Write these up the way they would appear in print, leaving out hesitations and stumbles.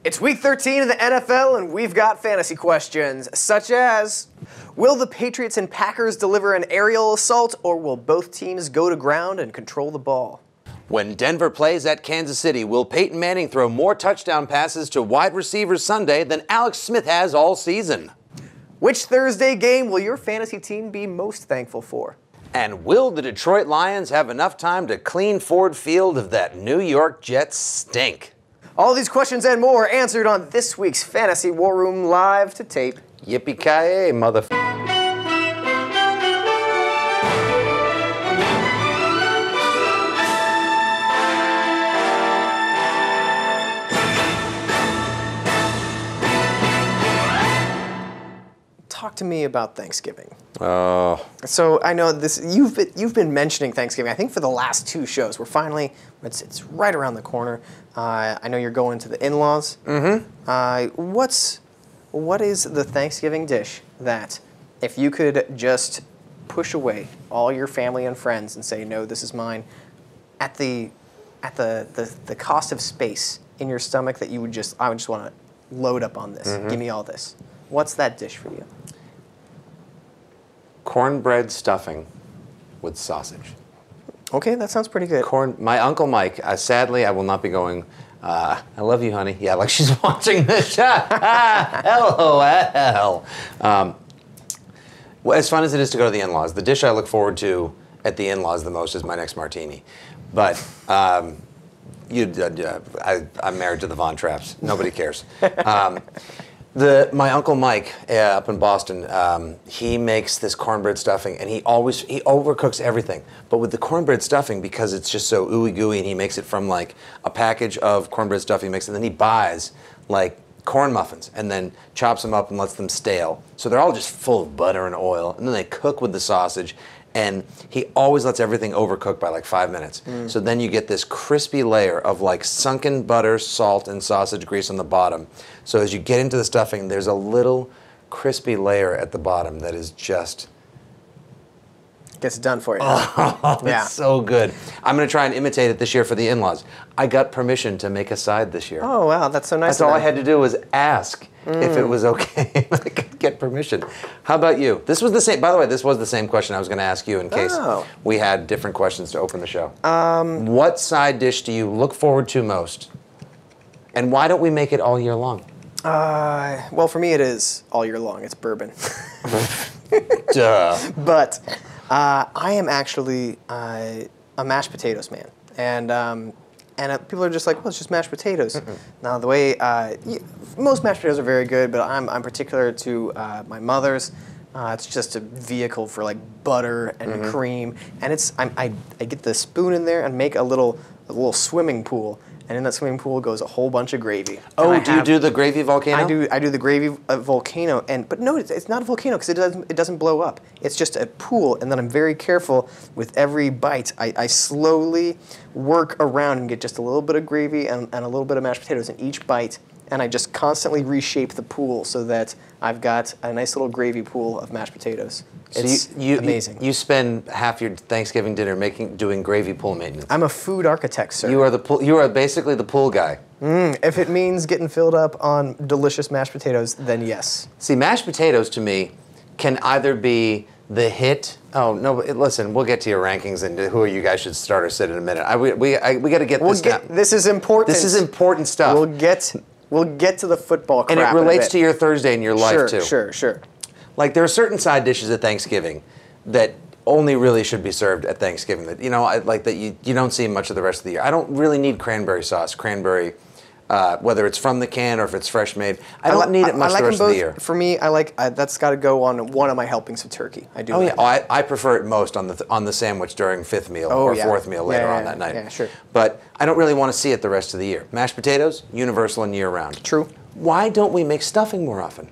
It's week 13 of the NFL, and we've got fantasy questions, such as, will the Patriots and Packers deliver an aerial assault, or will both teams go to ground and control the ball? When Denver plays at Kansas City, will Peyton Manning throw more touchdown passes to wide receivers Sunday than Alex Smith has all season? Which Thursday game will your fantasy team be most thankful for? And will the Detroit Lions have enough time to clean Ford Field of that New York Jets stink? All these questions and more answered on this week's Fantasy War Room Live to Tape. Yippee-ki-yay, motherfucker. Talk to me about Thanksgiving. Oh. So I know this. You've been mentioning Thanksgiving. I think for the last two shows. We're finally. It's right around the corner. I know you're going to the in-laws. Mm-hmm. What is the Thanksgiving dish that, if you could just push away all your family and friends and say no, this is mine, at the cost of space in your stomach that I would just want to load up on this. Mm-hmm. Give me all this. What's that dish for you? Cornbread stuffing with sausage. Okay, that sounds pretty good. My Uncle Mike, sadly, I will not be going. I love you, honey. Yeah, like she's watching this. LOL. Well, as fun as it is to go to the in-laws, the dish I look forward to at the in-laws the most is my next martini. But I'm married to the Von Trapps. Nobody cares. My Uncle Mike up in Boston, he makes this cornbread stuffing, and he overcooks everything. But with the cornbread stuffing, because it's just so ooey gooey, and he makes it from like a package of cornbread stuffing mix, and then he buys like corn muffins and then chops them up and lets them stale. So they're all just full of butter and oil, and then they cook with the sausage. And he always lets everything overcook by like 5 minutes. So then you get this crispy layer of like sunken butter, salt, and sausage grease on the bottom. So as you get into the stuffing, there's a little crispy layer at the bottom that is just... Gets it done for you. Oh, yeah. It's so good. I'm going to try and imitate it this year for the in-laws. I got permission to make a side this year. Oh, wow, that's so nice. That's all I had to do was ask if it was okay. I could get permission. How about you? This was the same. By the way, this was the same question I was going to ask you in case we had different questions to open the show. What side dish do you look forward to most? And why don't we make it all year long? Well, for me, it is all year long. It's bourbon. Duh. But I am actually a mashed potatoes man, and people are just like, well, it's just mashed potatoes. Now, the way most mashed potatoes are very good, but I'm particular to my mother's. It's just a vehicle for like butter and cream, and I get the spoon in there and make a little swimming pool. And in that swimming pool goes a whole bunch of gravy. Oh, do you do the gravy volcano? I do the gravy volcano, but no, it's not a volcano because it doesn't blow up. It's just a pool, and then I'm very careful with every bite. I slowly work around and get just a little bit of gravy and a little bit of mashed potatoes in each bite, and I just constantly reshape the pool so that I've got a nice little gravy pool of mashed potatoes. It's amazing. You spend half your Thanksgiving dinner doing gravy pool maintenance. I'm a food architect, sir. You are basically the pool guy. If it means getting filled up on delicious mashed potatoes, then yes. See, mashed potatoes to me can either be the hit. Oh no! Listen, we'll get to your rankings and who you guys should start or sit in a minute. We got to get this down. This is important. This is important stuff. We'll get to the football crap. And it relates to your Thursday in your life too. Sure. Like there are certain side dishes at Thanksgiving that only really should be served at Thanksgiving. That you don't see much of the rest of the year. I don't really need cranberry sauce, whether it's from the can or if it's fresh made. I don't need it much the rest of the year. For me, that's got to go on one of my helpings of turkey. I do. Oh yeah, I prefer it most on the sandwich during fifth meal or fourth meal later on that night. Yeah, sure. But I don't really want to see it the rest of the year. Mashed potatoes, universal and year round. True. Why don't we make stuffing more often?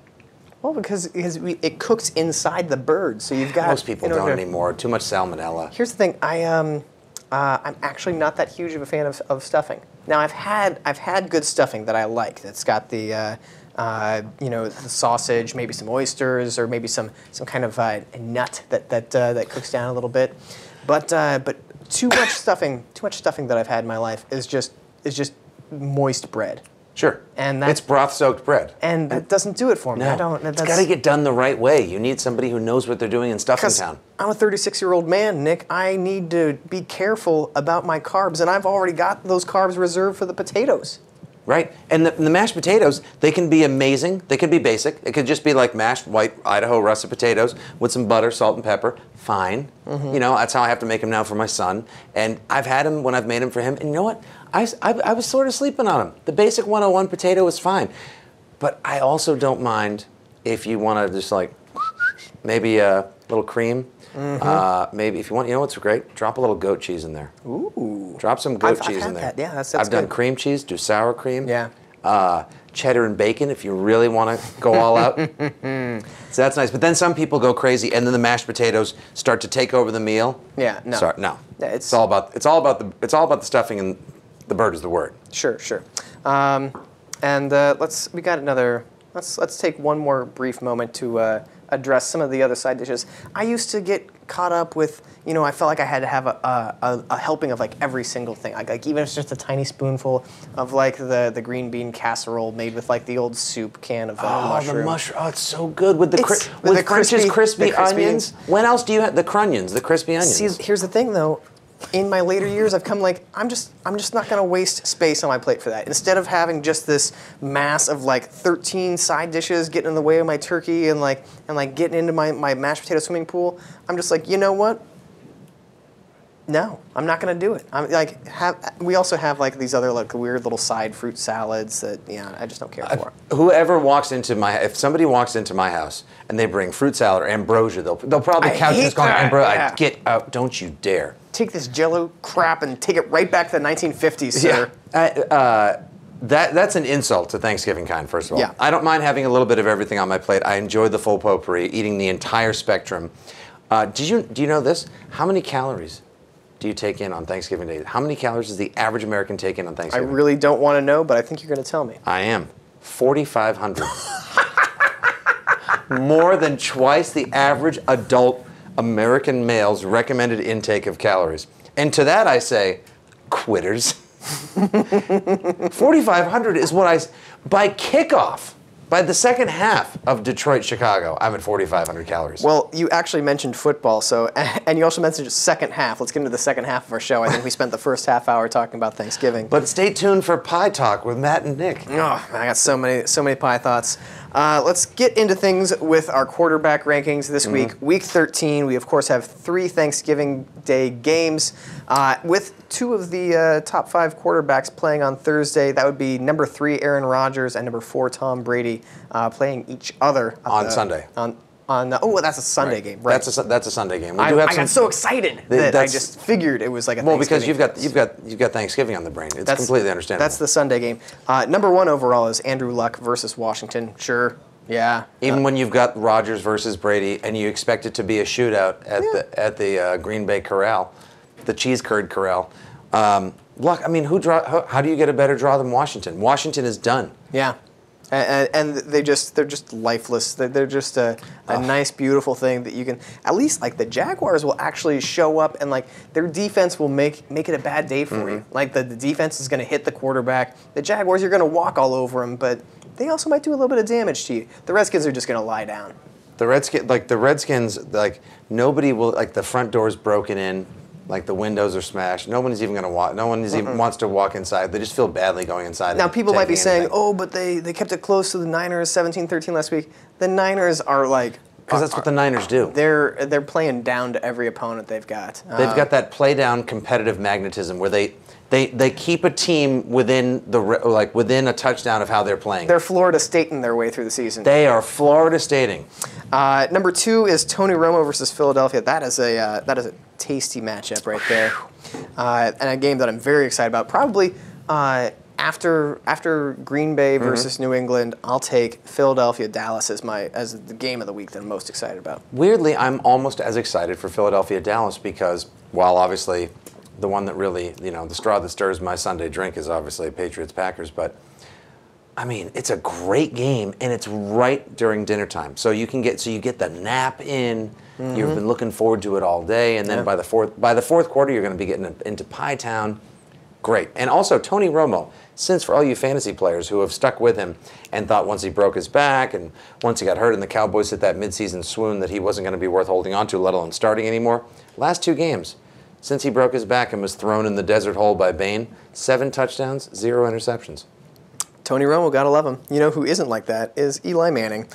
Well, because it cooks inside the bird, so you've got... Most people don't anymore. Too much salmonella. Here's the thing. I'm actually not that huge of a fan of stuffing. Now, I've had good stuffing that I like. That's got the the sausage, maybe some oysters, or maybe some kind of nut that cooks down a little bit. But too much stuffing that I've had in my life is just moist bread. Sure. And it's broth-soaked bread. And that doesn't do it for me. No. I don't. It's got to get done the right way. You need somebody who knows what they're doing in Stuffing Town. I'm a 36-year-old man, Nick. I need to be careful about my carbs, and I've already got those carbs reserved for the potatoes. Right. And the mashed potatoes, they can be amazing. They could be basic. It could just be like mashed white Idaho russet potatoes with some butter, salt, and pepper. Fine. You know, that's how I have to make them now for my son. And I've had them when I've made them for him. And you know what? I was sort of sleeping on them. The basic 101 potato is fine. But I also don't mind if you want to just like maybe a little cream. Maybe if you want, you know what's great? Drop a little goat cheese in there. Ooh. Drop some goat cheese I've in there. had that. Yeah, that's I've good. done cream cheese, do sour cream. Yeah. Cheddar and bacon if you really want to go all out. So that's nice. But then some people go crazy, and then the mashed potatoes start to take over the meal. Yeah. No. Sorry, no. Yeah, it's all about the stuffing, and the bird is the word. Sure. And we got another. Let's take one more brief moment to address some of the other side dishes. I used to get caught up with, you know, I felt like I had to have a helping of like every single thing. Like even if it's just a tiny spoonful of like the green bean casserole made with like the old soup can of mushroom. The mushroom. Oh, it's so good with the the crispy onions. When else do you have the crunyons, the crispy onions? See, here's the thing though. In my later years, I've come like I'm just not gonna waste space on my plate for that. Instead of having just this mass of like 13 side dishes getting in the way of my turkey and getting into my mashed potato swimming pool, I'm just like, you know what? No, I'm not gonna do it. I'm like we also have like these other like weird little side fruit salads that I just don't care for. Whoever walks into if somebody walks into my house and they bring fruit salad or ambrosia, they'll probably couch this going ambrosia. Yeah. Get out! Don't you dare! Take this Jell-O crap and take it right back to the 1950s, sir. Yeah. That's an insult to Thanksgiving kind, first of all. Yeah. I don't mind having a little bit of everything on my plate. I enjoy the full potpourri, eating the entire spectrum. Do you know this? How many calories do you take in on Thanksgiving Day? How many calories does the average American take in on I Thanksgiving? really don't want to know, but I think you're going to tell me. I am. 4,500. More than twice the average adult American male's recommended intake of calories. And to that I say, quitters. 4,500 is what by kickoff, by the second half of Detroit-Chicago, I'm at 4,500 calories. Well, you actually mentioned football, and you also mentioned second half. Let's get into the second half of our show. I think we spent the first half hour talking about Thanksgiving. But stay tuned for Pie Talk with Matt and Nick. Oh, I got so many pie thoughts. Let's get into things with our quarterback rankings this week. Week 13, we of course have 3 Thanksgiving Day games with 2 of the top 5 quarterbacks playing on Thursday. That would be number 3 Aaron Rodgers and number 4 Tom Brady playing each other on Sunday. That's a Sunday game, right? That's a Sunday game. I got so excited that I just figured it was like a Thanksgiving. Well, because you've got Thanksgiving on the brain. It's completely understandable. That's the Sunday game. Number 1 overall is Andrew Luck versus Washington. Sure, yeah. Even when you've got Rodgers versus Brady, and you expect it to be a shootout at the Green Bay Corral, the cheese curd corral. Luck. I mean, how do you get a better draw than Washington? Washington is done. Yeah. And they're just lifeless. They're just a nice, beautiful thing that you can at least like the Jaguars will actually show up and like their defense will make it a bad day for you. Like the defense is going to hit the quarterback. The Jaguars, you're going to walk all over them, but they also might do a little bit of damage to you. The Redskins are just going to lie down. The Redskins, nobody will the front door's broken in. Like the windows are smashed. No one is even going to walk. No one even wants to walk inside. They just feel badly going inside. Now people might be saying, "Oh, but they kept it close to the Niners, 17-13 last week." The Niners are like because that's what the Niners do. They're playing down to every opponent they've got. They've got that play down competitive magnetism where they keep a team within within a touchdown of how they're playing. They're Florida Stating their way through the season. They are Florida Stating. Number 2 is Tony Romo versus Philadelphia. That is a tasty matchup right there, and a game that I'm very excited about. Probably after Green Bay versus New England, I'll take Philadelphia Dallas as the game of the week that I'm most excited about. Weirdly, I'm almost as excited for Philadelphia Dallas because while obviously the one that really the straw that stirs my Sunday drink is obviously Patriots Packers, but I mean, it's a great game, and it's right during dinner time. So you get the nap in. You've been looking forward to it all day, and then by the fourth quarter, you're going to be getting into Pie Town. Great. And also, Tony Romo, since for all you fantasy players who have stuck with him and thought once he broke his back and once he got hurt and the Cowboys hit that midseason swoon that he wasn't going to be worth holding on to, let alone starting anymore, last 2 games, since he broke his back and was thrown in the desert hole by Bane, 7 touchdowns, 0 interceptions. Tony Romo, gotta love him. You know who isn't like that is Eli Manning.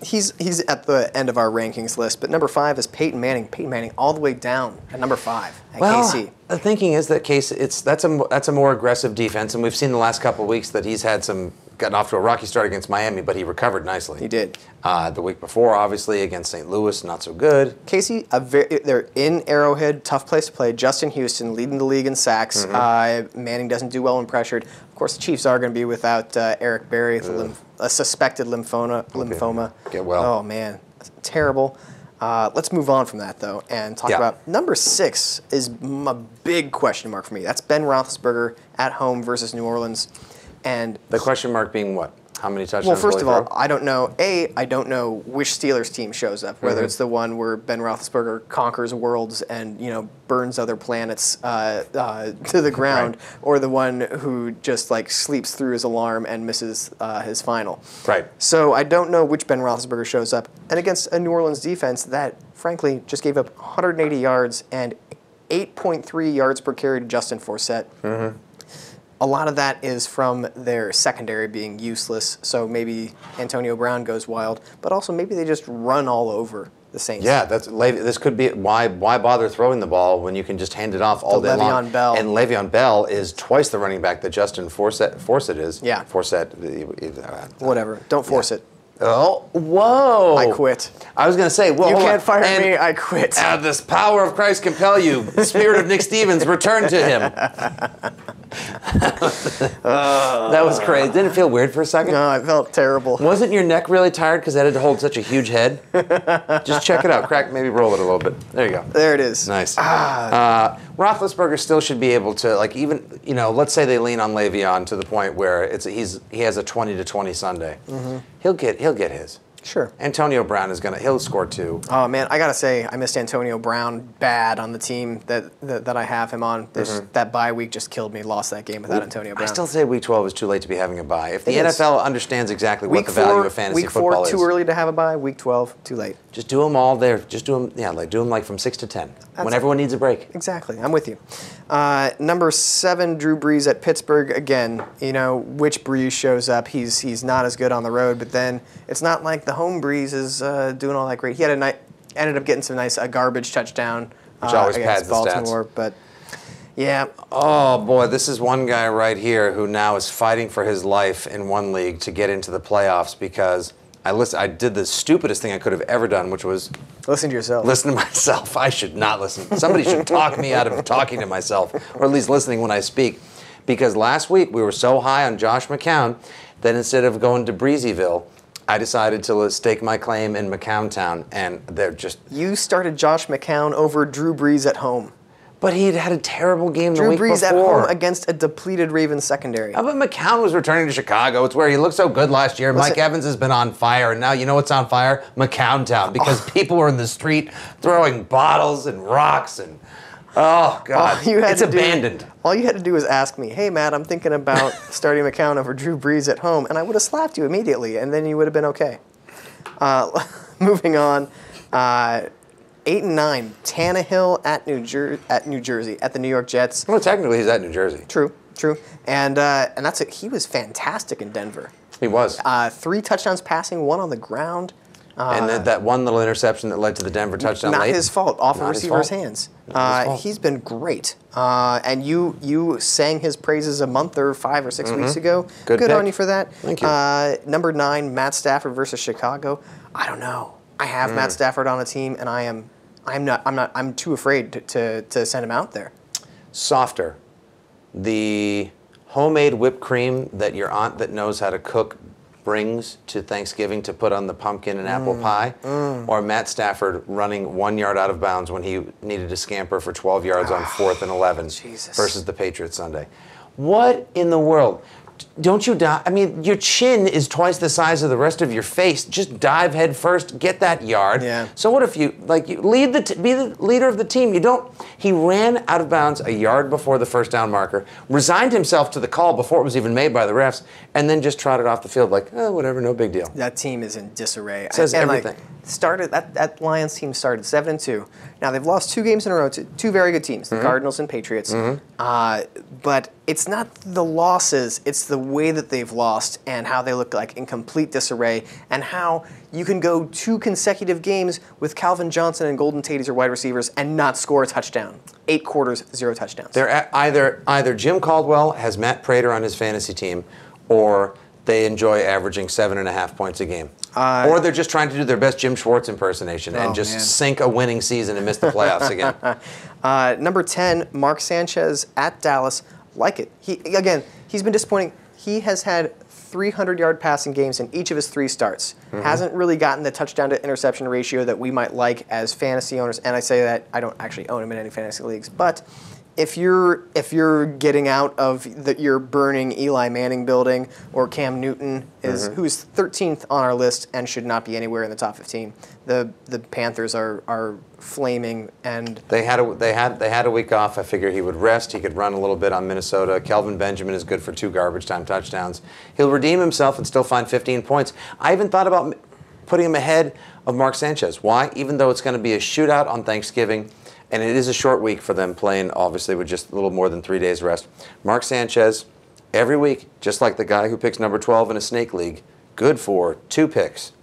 He's at the end of our rankings list, but number 5 is Peyton Manning. Peyton Manning all the way down at number 5 at KC. The thinking is that that's a more aggressive defense, and we've seen the last couple of weeks that he's gotten off to a rocky start against Miami, but he recovered nicely. He did. The week before, obviously, against St. Louis, not so good. KC, they're in Arrowhead, tough place to play. Justin Houston leading the league in sacks. Manning doesn't do well when pressured. Of course, the Chiefs are going to be without Eric Berry, a suspected lymphoma. Get well. Oh, man. Terrible. Let's move on from that, though, and talk about number 6 is a big question mark for me. That's Ben Roethlisberger at home versus New Orleans. And the question mark being what? How many touchdowns? Well, first of all, I don't know. I don't know which Steelers team shows up. Whether it's the one where Ben Roethlisberger conquers worlds and burns other planets to the ground, or the one who just sleeps through his alarm and misses his final. Right. So I don't know which Ben Roethlisberger shows up, and against a New Orleans defense that, frankly, just gave up 180 yards and 8.3 yards per carry to Justin Forsett. A lot of that is from their secondary being useless, so maybe Antonio Brown goes wild, but also maybe they just run all over the Saints. Yeah, this could be why bother throwing the ball when you can just hand it off all day long. Le'Veon Bell. And Le'Veon Bell is twice the running back that Justin Forsett is. Yeah. Forsett. Whatever. Don't force it. Oh, whoa. I quit. I was going to say, well, you can't fire me, I quit. This power of Christ compel you. The spirit of Nick Stevens, return to him. That was crazy. Didn't it feel weird for a second? No, I felt terrible. Wasn't your neck really tired because it had to hold such a huge head? Just check it out. Maybe roll it a little bit. There you go. There it is. Nice. Roethlisberger still should be able to, let's say they lean on Le'Veon to the point where he has a 20-20 Sunday. He'll get his. Sure. Antonio Brown he'll score 2. Oh man, I gotta say I missed Antonio Brown bad on the team that I have him on. That bye week just killed me. Lost that game without Antonio Brown. I still say week 12 is too late to be having a bye. If the NFL understands exactly what the value of fantasy football is. Week 4 too early to have a bye. Week 12 too late. Just do them all there. Just do them. Do them from 6 to 10 when everyone needs a break. Exactly. I'm with you. Number 7, Drew Brees at Pittsburgh. Again, which Brees shows up. He's not as good on the road, but then it's not like the home Brees is doing all that great. He had ended up getting some nice garbage touchdown which always against pads Baltimore, the stats. but yeah. Oh boy, this is one guy right here who now is fighting for his life in one league to get into the playoffs because I did the stupidest thing I could have ever done, which was listen to yourself. Listen to myself. I should not listen. Somebody should talk me out of talking to myself, or at least listening when I speak. Because last week we were so high on Josh McCown that instead of going to Breezyville, I decided to stake my claim in McCowntown, and they're just... You started Josh McCown over Drew Brees at home. But he'd had a terrible game the week before. Drew Brees at home against a depleted Ravens secondary. How about McCown was returning to Chicago? It's where he looked so good last year. Mike Evans has been on fire, and now you know what's on fire? McCowntown, because people were in the street throwing bottles and rocks and... Oh, God. It's abandoned. All you had to do was ask me, hey, Matt, I'm thinking about starting McCown over Drew Brees at home, and I would have slapped you immediately, and then you would have been okay. Moving on. 8 and 9, Tannehill at New Jersey, at the New York Jets. Well, technically, he's at New Jersey. True. And he was fantastic in Denver. He was. 3 touchdowns passing, 1 on the ground. And that one little interception that led to the Denver touchdown not late. His fault, off a receiver's hands. He's been great. And you sang his praises a month or 5 or 6 weeks ago. Good on you for that. Thank you. Number 9, Matt Stafford versus Chicago. I don't know. I have Matt Stafford on a team, and I'm too afraid to send him out there. Softer. The homemade whipped cream that your aunt that knows how to cook brings to Thanksgiving to put on the pumpkin and apple pie, or Matt Stafford running 1 yard out of bounds when he needed to scamper for 12 yards on 4th and 11 versus the Patriots Sunday. What in the world? Don't you dive? I mean, your chin is twice the size of the rest of your face. Just dive head first, get that yard. Yeah. So what if you lead be the leader of the team? You don't. He ran out of bounds a yard before the first down marker, resigned himself to the call before it was even made by the refs, and then just trotted off the field like, whatever, no big deal. That team is in disarray. Says everything. That Lions team started 7-2. Now they've lost 2 games in a row to 2 very good teams, the Cardinals and Patriots. But it's not the losses; it's the way that they've lost and how they look like in complete disarray, and how you can go 2 consecutive games with Calvin Johnson and Golden Tate as your wide receivers and not score a touchdown. 8 quarters, 0 touchdowns. They're either Jim Caldwell has Matt Prater on his fantasy team, or they enjoy averaging 7.5 points a game. Or they're just trying to do their best Jim Schwartz impersonation and just sink a winning season and miss the playoffs again. Number 10, Mark Sanchez at Dallas. Like it. He's been disappointing. He has had 300-yard passing games in each of his 3 starts. Hasn't really gotten the touchdown to interception ratio that we might like as fantasy owners. And I say that I don't actually own him in any fantasy leagues, but if you're getting out of your burning Eli Manning building, or Cam Newton who's 13th on our list and should not be anywhere in the top 15. The Panthers are flaming, and they had a week off. I figured he would rest. He could run a little bit on Minnesota. Kelvin Benjamin is good for 2 garbage time touchdowns. He'll redeem himself and still find 15 points. I even thought about putting him ahead of Mark Sanchez. Why? Even though it's going to be a shootout on Thanksgiving, and it is a short week for them, playing obviously with just a little more than 3 days rest. Mark Sanchez, every week, just like the guy who picks number 12 in a snake league, good for 2 picks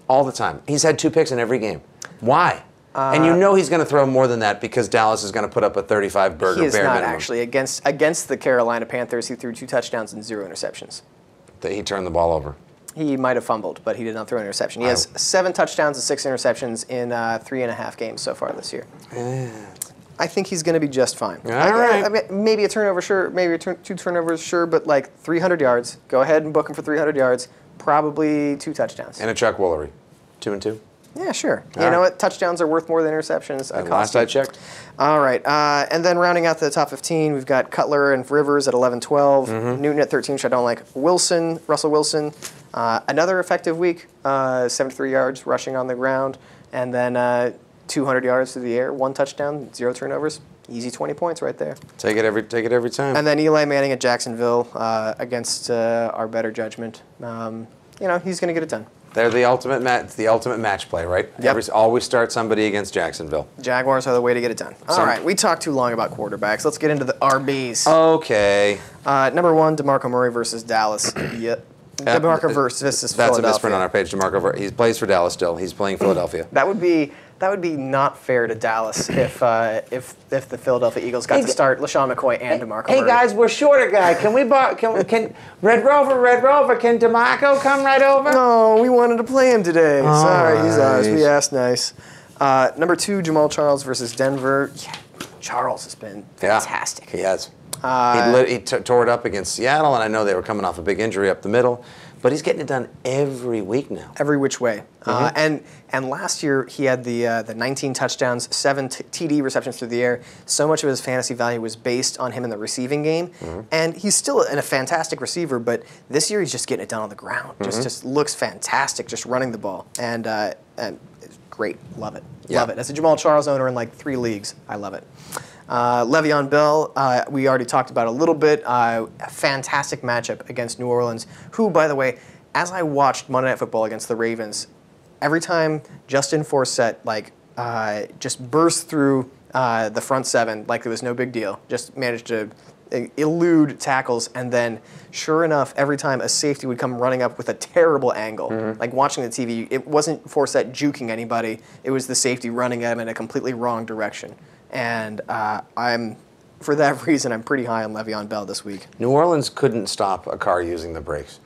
all the time. He's had 2 picks in every game. Why? And you know he's going to throw more than that because Dallas is going to put up a 35-burger he is bare not minimum. actually against the Carolina Panthers. He threw 2 touchdowns and 0 interceptions. He turned the ball over. He might have fumbled, but he did not throw an interception. He has 7 touchdowns and 6 interceptions in 3.5 games so far this year. I think he's going to be just fine. All right. I mean, maybe a turnover, sure. Maybe 2 turnovers, sure. But like 300 yards. Go ahead and book him for 300 yards. Probably 2 touchdowns. And a Chuck Woolery. 2 and 2. Yeah, sure. All you know right. what? Touchdowns are worth more than interceptions. Last I checked. All right. And then rounding out the top 15, we've got Cutler and Rivers at 11-12. Newton at 13, which I don't like. Russell Wilson. Another effective week. 73 yards rushing on the ground. And then 200 yards through the air. 1 touchdown, 0 turnovers. Easy 20 points right there. Take it every time. And then Eli Manning at Jacksonville against our better judgment. He's going to get it done. They're the ultimate It's the ultimate match play, right? Yep. Always start somebody against Jacksonville. Jaguars are the way to get it done. All right, we talked too long about quarterbacks. Let's get into the RBs. Okay. Number 1, DeMarco Murray versus Dallas. Yep. DeMarco versus Philadelphia. That's a misprint on our page. DeMarco, he plays for Dallas still. He's playing Philadelphia. That would be not fair to Dallas if the Philadelphia Eagles got to start LaShawn McCoy and DeMarco Murray. Hey guys, we're short a guy. Can we can Red Rover, can DeMarco come right over? No, we wanted to play him today. Sorry, he's ours. right. We asked nice. Number 2, Jamal Charles versus Denver. Yeah, Charles has been fantastic. Yeah, he has. He tore it up against Seattle, and I know they were coming off a big injury up the middle, but he's getting it done every week now. Every which way. And last year he had the 19 touchdowns, 7 TD receptions through the air. So much of his fantasy value was based on him in the receiving game. And he's still a fantastic receiver, but this year he's just getting it done on the ground. Just looks fantastic, just running the ball. And it's great. Love it. Yeah. Love it. As a Jamal Charles owner in like 3 leagues, I love it. Le'Veon Bell, we already talked about a little bit. A fantastic matchup against New Orleans, who, by the way, as I watched Monday Night Football against the Ravens, every time Justin Forsett just burst through the front 7 like it was no big deal, just managed to elude tackles, and then sure enough, every time a safety would come running up with a terrible angle, like watching the TV, it wasn't Forsett juking anybody, it was the safety running at him in a completely wrong direction. And for that reason, I'm pretty high on Le'Veon Bell this week. New Orleans couldn't stop a car using the brakes.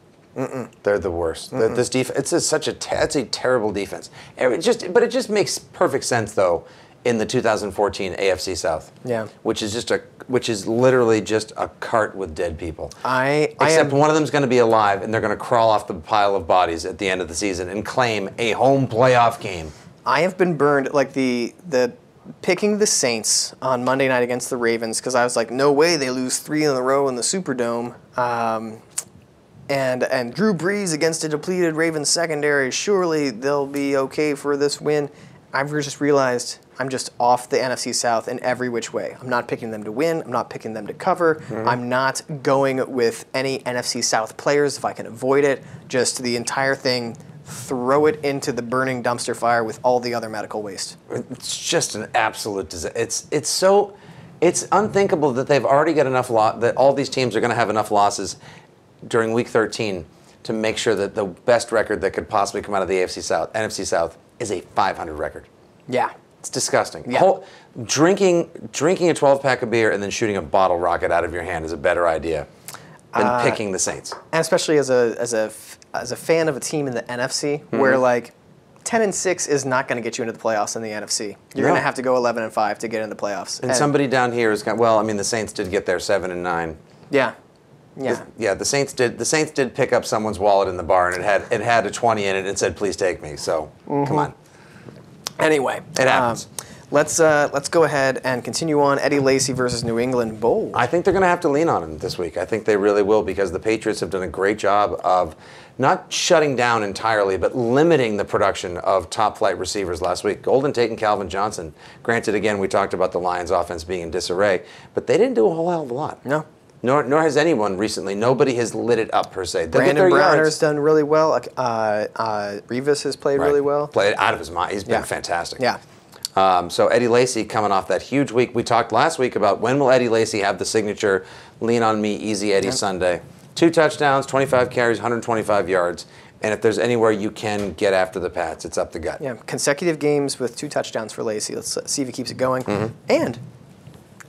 They're the worst. This defense, it's a terrible defense. But it just makes perfect sense though in the 2014 AFC South. Yeah. Which is literally just a cart with dead people. Except one of them's going to be alive, and they're going to crawl off the pile of bodies at the end of the season and claim a home playoff game. I have been burned like the picking the Saints on Monday night against the Ravens because I was like, no way they lose 3 in a row in the Superdome. And Drew Brees against a depleted Ravens secondary. Surely they'll be okay for this win. I've just realized I'm just off the NFC South in every which way. I'm not picking them to win. I'm not picking them to cover. I'm not going with any NFC South players if I can avoid it. Just the entire thing, throw it into the burning dumpster fire with all the other medical waste. It's just an absolute disaster. It's unthinkable that they've already got enough that all these teams are going to have enough losses during Week 13 to make sure that the best record that could possibly come out of the NFC South, is a 500 record. Yeah. It's disgusting. Yeah. Drinking a 12-pack of beer and then shooting a bottle rocket out of your hand is a better idea than picking the Saints. And especially as a fan of a team in the NFC, where like 10-6 is not going to get you into the playoffs in the NFC. You're going to have to go 11-5 to get into the playoffs. And somebody down here is the Saints did get there 7-9. Yeah. Yeah. Yeah, the Saints did pick up someone's wallet in the bar, and it had a 20 in it and said, "Please take me." So come on. Anyway, it happens. Let's go ahead and continue on. Eddie Lacy versus New England. Bold. I think they're going to have to lean on him this week. I think they really will, because the Patriots have done a great job of not shutting down entirely, but limiting the production of top-flight receivers last week. Golden Tate and Calvin Johnson. Granted, again, we talked about the Lions' offense being in disarray, but they didn't do a whole hell of a lot. No. Nor has anyone recently. Nobody has lit it up, per se. Brandon Browner's done really well. Revis has played really well. Played out of his mind. He's been fantastic. Yeah. So Eddie Lacy coming off that huge week. We talked last week about when will Eddie Lacy have the signature lean on me, easy Eddie Sunday. 2 touchdowns, 25 carries, 125 yards. And if there's anywhere you can get after the Pats, it's up the gut. Yeah, consecutive games with 2 touchdowns for Lacy. Let's see if he keeps it going. And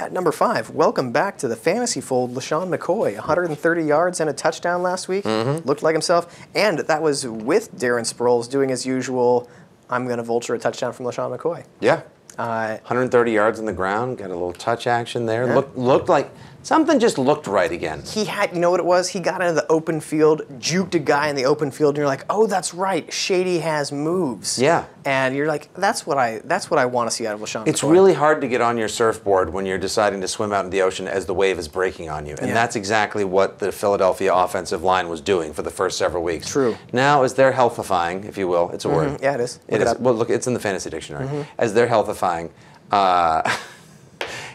at number 5, welcome back to the fantasy fold, LaShawn McCoy. 130 yards and a touchdown last week. Looked like himself. And that was with Darren Sproles doing his usual, I'm going to vulture a touchdown from LaShawn McCoy. Yeah. 130 yards on the ground, got a little touch action there. Yeah. Looked like something just looked right again. He had, you know what it was? He got into the open field, juked a guy in the open field, and you're like, oh, that's right, Shady has moves. Yeah. And you're like, that's what I want to see out of LaShawn McCoy. It's really hard to get on your surfboard when you're deciding to swim out in the ocean as the wave is breaking on you. And that's exactly what the Philadelphia offensive line was doing for the first several weeks. True. Now, as they're healthifying, if you will, it's a word. Yeah, it is. It is. Well, look, it's in the fantasy dictionary. As they're healthifying,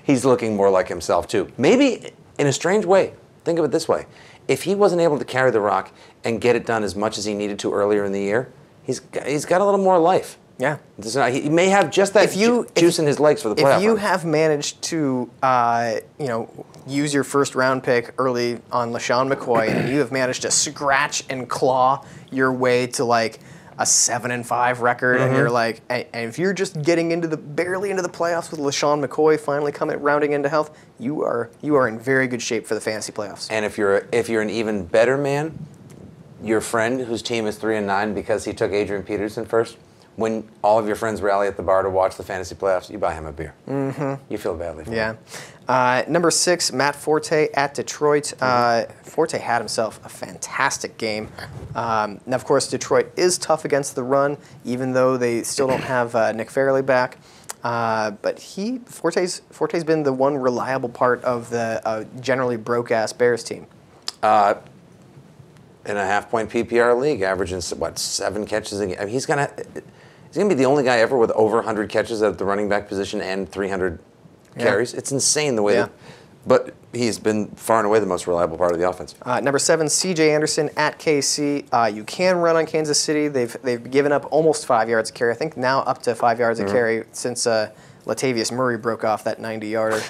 he's looking more like himself, too. Maybe in a strange way. Think of it this way. If he wasn't able to carry the rock and get it done as much as he needed to earlier in the year, he's got a little more life. Yeah. He may have just that juice in his legs for the playoff. If you have managed to, use your first-round pick early on LaShawn McCoy, and you have managed to scratch and claw your way to, like, a 7-5 record, and you're like, and if you're just getting barely into the playoffs with LaShawn McCoy finally rounding into health, you are in very good shape for the fantasy playoffs. And if you're an even better man, your friend whose team is 3-9 because he took Adrian Peterson first, when all of your friends rally at the bar to watch the fantasy playoffs, you buy him a beer. You feel badly for him. Number 6, Matt Forte at Detroit. Forte had himself a fantastic game. Now, of course, Detroit is tough against the run, even though they still don't have Nick Fairley back. But Forte's been the one reliable part of the generally broke-ass Bears team. In a half-point PPR league, averaging, 7 catches a game. I mean, he's going to be the only guy ever with over 100 catches at the running back position and 300 carries. It's insane the way but he's been far and away the most reliable part of the offense. Number 7, C.J. Anderson at KC. You can run on Kansas City. They've given up almost 5 yards a carry. I think now up to 5 yards a carry since Latavius Murray broke off that 90-yarder.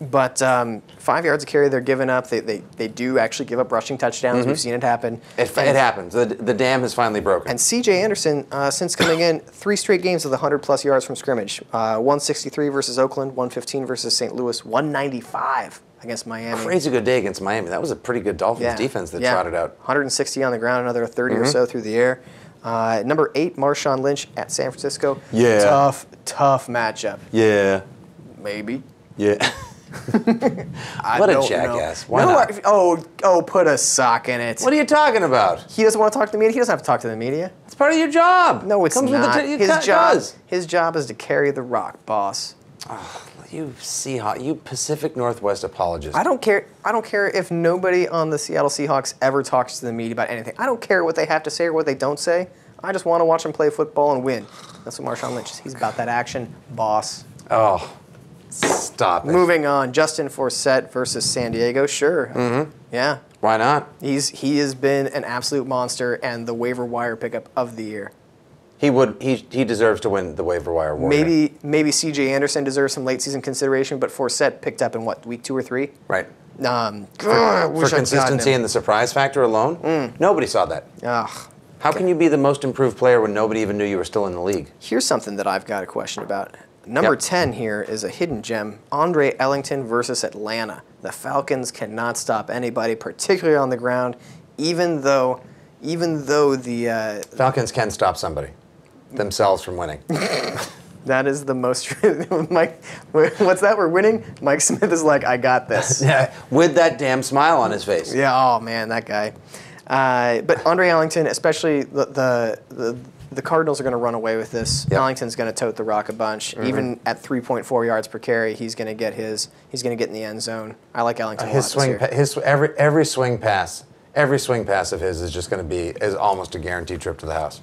But 5 yards a carry they're giving up. They do actually give up rushing touchdowns. We've seen it happen. It happens. The dam has finally broken. And C.J. Anderson, since coming in, 3 straight games with 100-plus yards from scrimmage. 163 versus Oakland, 115 versus St. Louis, 195 against Miami. Crazy good day against Miami. That was a pretty good Dolphins defense that trotted out. 160 on the ground, another 30 or so through the air. Number 8, Marshawn Lynch at San Francisco. Yeah. Tough matchup. Yeah. Maybe. Yeah. What a jackass. Why not? Put a sock in it. What are you talking about? He doesn't want to talk to the media. He doesn't have to talk to the media. It's part of your job. No, it's Comes not. With his job is to carry the rock, boss. You Seahawks, you Pacific Northwest apologist. I don't care. I don't care if nobody on the Seattle Seahawks ever talks to the media about anything. I don't care what they have to say or what they don't say. I just want to watch them play football and win. That's what Marshawn Lynch is. He's about that action, boss. Oh, stop it. Moving on, Justin Forsett versus San Diego. Sure. Mm-hmm. Yeah. Why not? He has been an absolute monster and the waiver wire pickup of the year. He deserves to win the waiver wire award. Maybe C.J. Anderson deserves some late season consideration, but Forsett picked up in what, week 2 or 3? Right. For consistency and the surprise factor alone, nobody saw that. How can you be the most improved player when nobody even knew you were still in the league? Here's something that I've got a question about. Number 10 here is a hidden gem. Andre Ellington versus Atlanta. The Falcons cannot stop anybody, particularly on the ground, even though the Falcons can stop somebody themselves from winning. That is the most Mike. What's that? We're winning. Mike Smith is like, I got this. Yeah, with that damn smile on his face. Yeah. Oh man, that guy. But Andre Ellington, especially the Cardinals are going to run away with this. Yep. Ellington's going to tote the rock a bunch. Mm-hmm. Even at 3.4 yards per carry, he's going to get in the end zone. I like Ellington a lot this year. Every swing pass of his is just going to be almost a guaranteed trip to the house.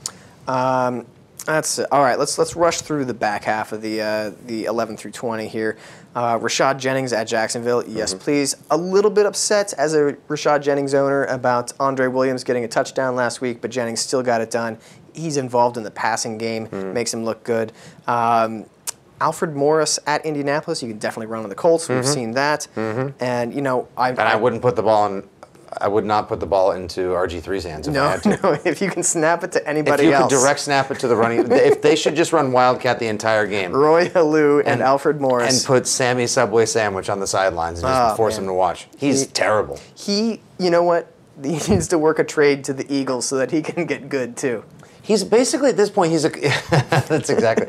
That's all right. Let's rush through the back half of the 11 through 20 here. Rashad Jennings at Jacksonville. Yes, please. A little bit upset as a Rashad Jennings owner about Andre Williams getting a touchdown last week, but Jennings still got it done. He's involved in the passing game, makes him look good. Alfred Morris at Indianapolis. You can definitely run on the Colts. We've seen that. And I wouldn't put the ball in. I would not put the ball into RG3's hands if I had to. No, if you can snap it to anybody else. If you could direct snap it to the running, if they should just run Wildcat the entire game. Roy Halou and Alfred Morris. And put Sammy Subway Sandwich on the sidelines and just force him to watch. He's terrible. You know what? He needs to work a trade to the Eagles so that he can get good too. He's basically, at this point, that's exactly.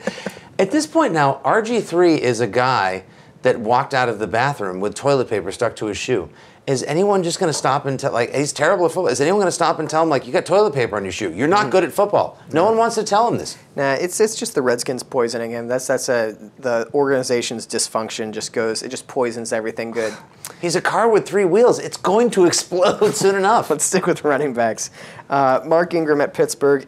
At this point now, RG3 is a guy that walked out of the bathroom with toilet paper stuck to his shoe. Is anyone just going to stop and tell, he's terrible at football. Is anyone going to stop and tell him, you got toilet paper on your shoe? You're not good at football. No one wants to tell him this. Nah, it's just the Redskins poisoning him. The organization's dysfunction just poisons everything good. He's a car with 3 wheels. It's going to explode soon enough. Let's stick with running backs. Mark Ingram at Pittsburgh.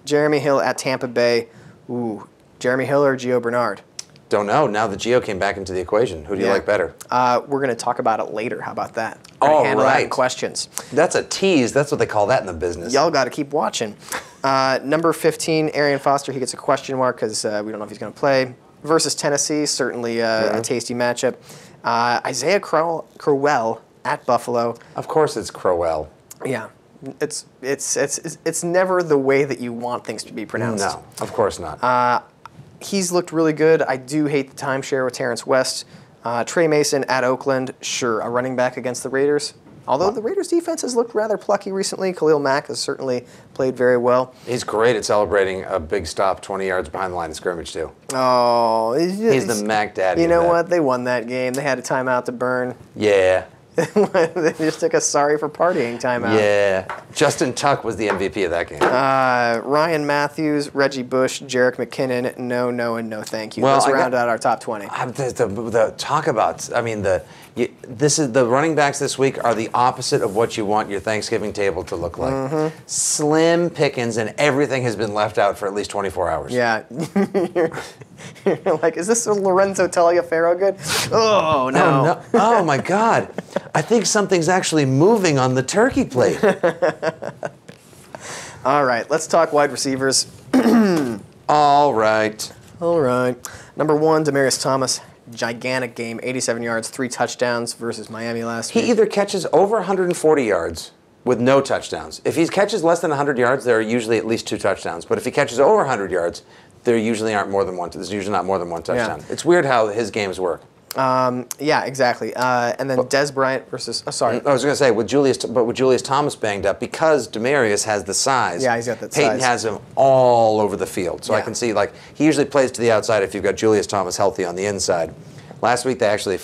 Jeremy Hill at Tampa Bay. Ooh, Jeremy Hill or Gio Bernard? Don't know. Now that Gio came back into the equation, who do you like better? We're going to talk about it later. How about that? Handle that in questions. That's a tease. That's what they call that in the business. Y'all got to keep watching. Number 15, Arian Foster. He gets a question mark because we don't know if he's going to play. Versus Tennessee, certainly a tasty matchup. Isaiah Crowell at Buffalo. Of course, it's Crowell. Yeah. It's never the way that you want things to be pronounced. No, of course not. He's looked really good. I do hate the timeshare with Terrence West. Trey Mason at Oakland, sure, a running back against the Raiders. Although the Raiders' defense has looked rather plucky recently, Khalil Mack has certainly played very well. He's great at celebrating a big stop 20 yards behind the line of scrimmage, too. Oh. He's the Mac daddy. You know what? They won that game. They had a timeout to burn. Yeah. They just took a sorry for partying timeout. Yeah. Justin Tuck was the MVP of that game. Ryan Matthews, Reggie Bush, Jerick McKinnon, no, and no thank you. Let's round out our top 20. The talk about, this is the running backs this week are the opposite of what you want your Thanksgiving table to look like. Slim pickings, and everything has been left out for at least 24 hours. Yeah. You're like, is this a Lorenzo Taliaferro good? Oh, no. Oh, my God. I think something's actually moving on the turkey plate. All right, let's talk wide receivers. All right. Number 1, Demaryius Thomas. Gigantic game, 87 yards, 3 touchdowns versus Miami last week. He either catches over 140 yards with no touchdowns. If he catches less than 100 yards, there are usually at least 2 touchdowns. But if he catches over 100 yards, there usually aren't more than one. There's usually not more than 1 touchdown. Yeah. It's weird how his games work. Yeah, exactly. And then Des Bryant versus. I was going to say with Julius Thomas banged up because Demaryius has the size. Yeah, he's got that Peyton size. has him all over the field, so I can see he usually plays to the outside if you've got Julius Thomas healthy on the inside. Last week they actually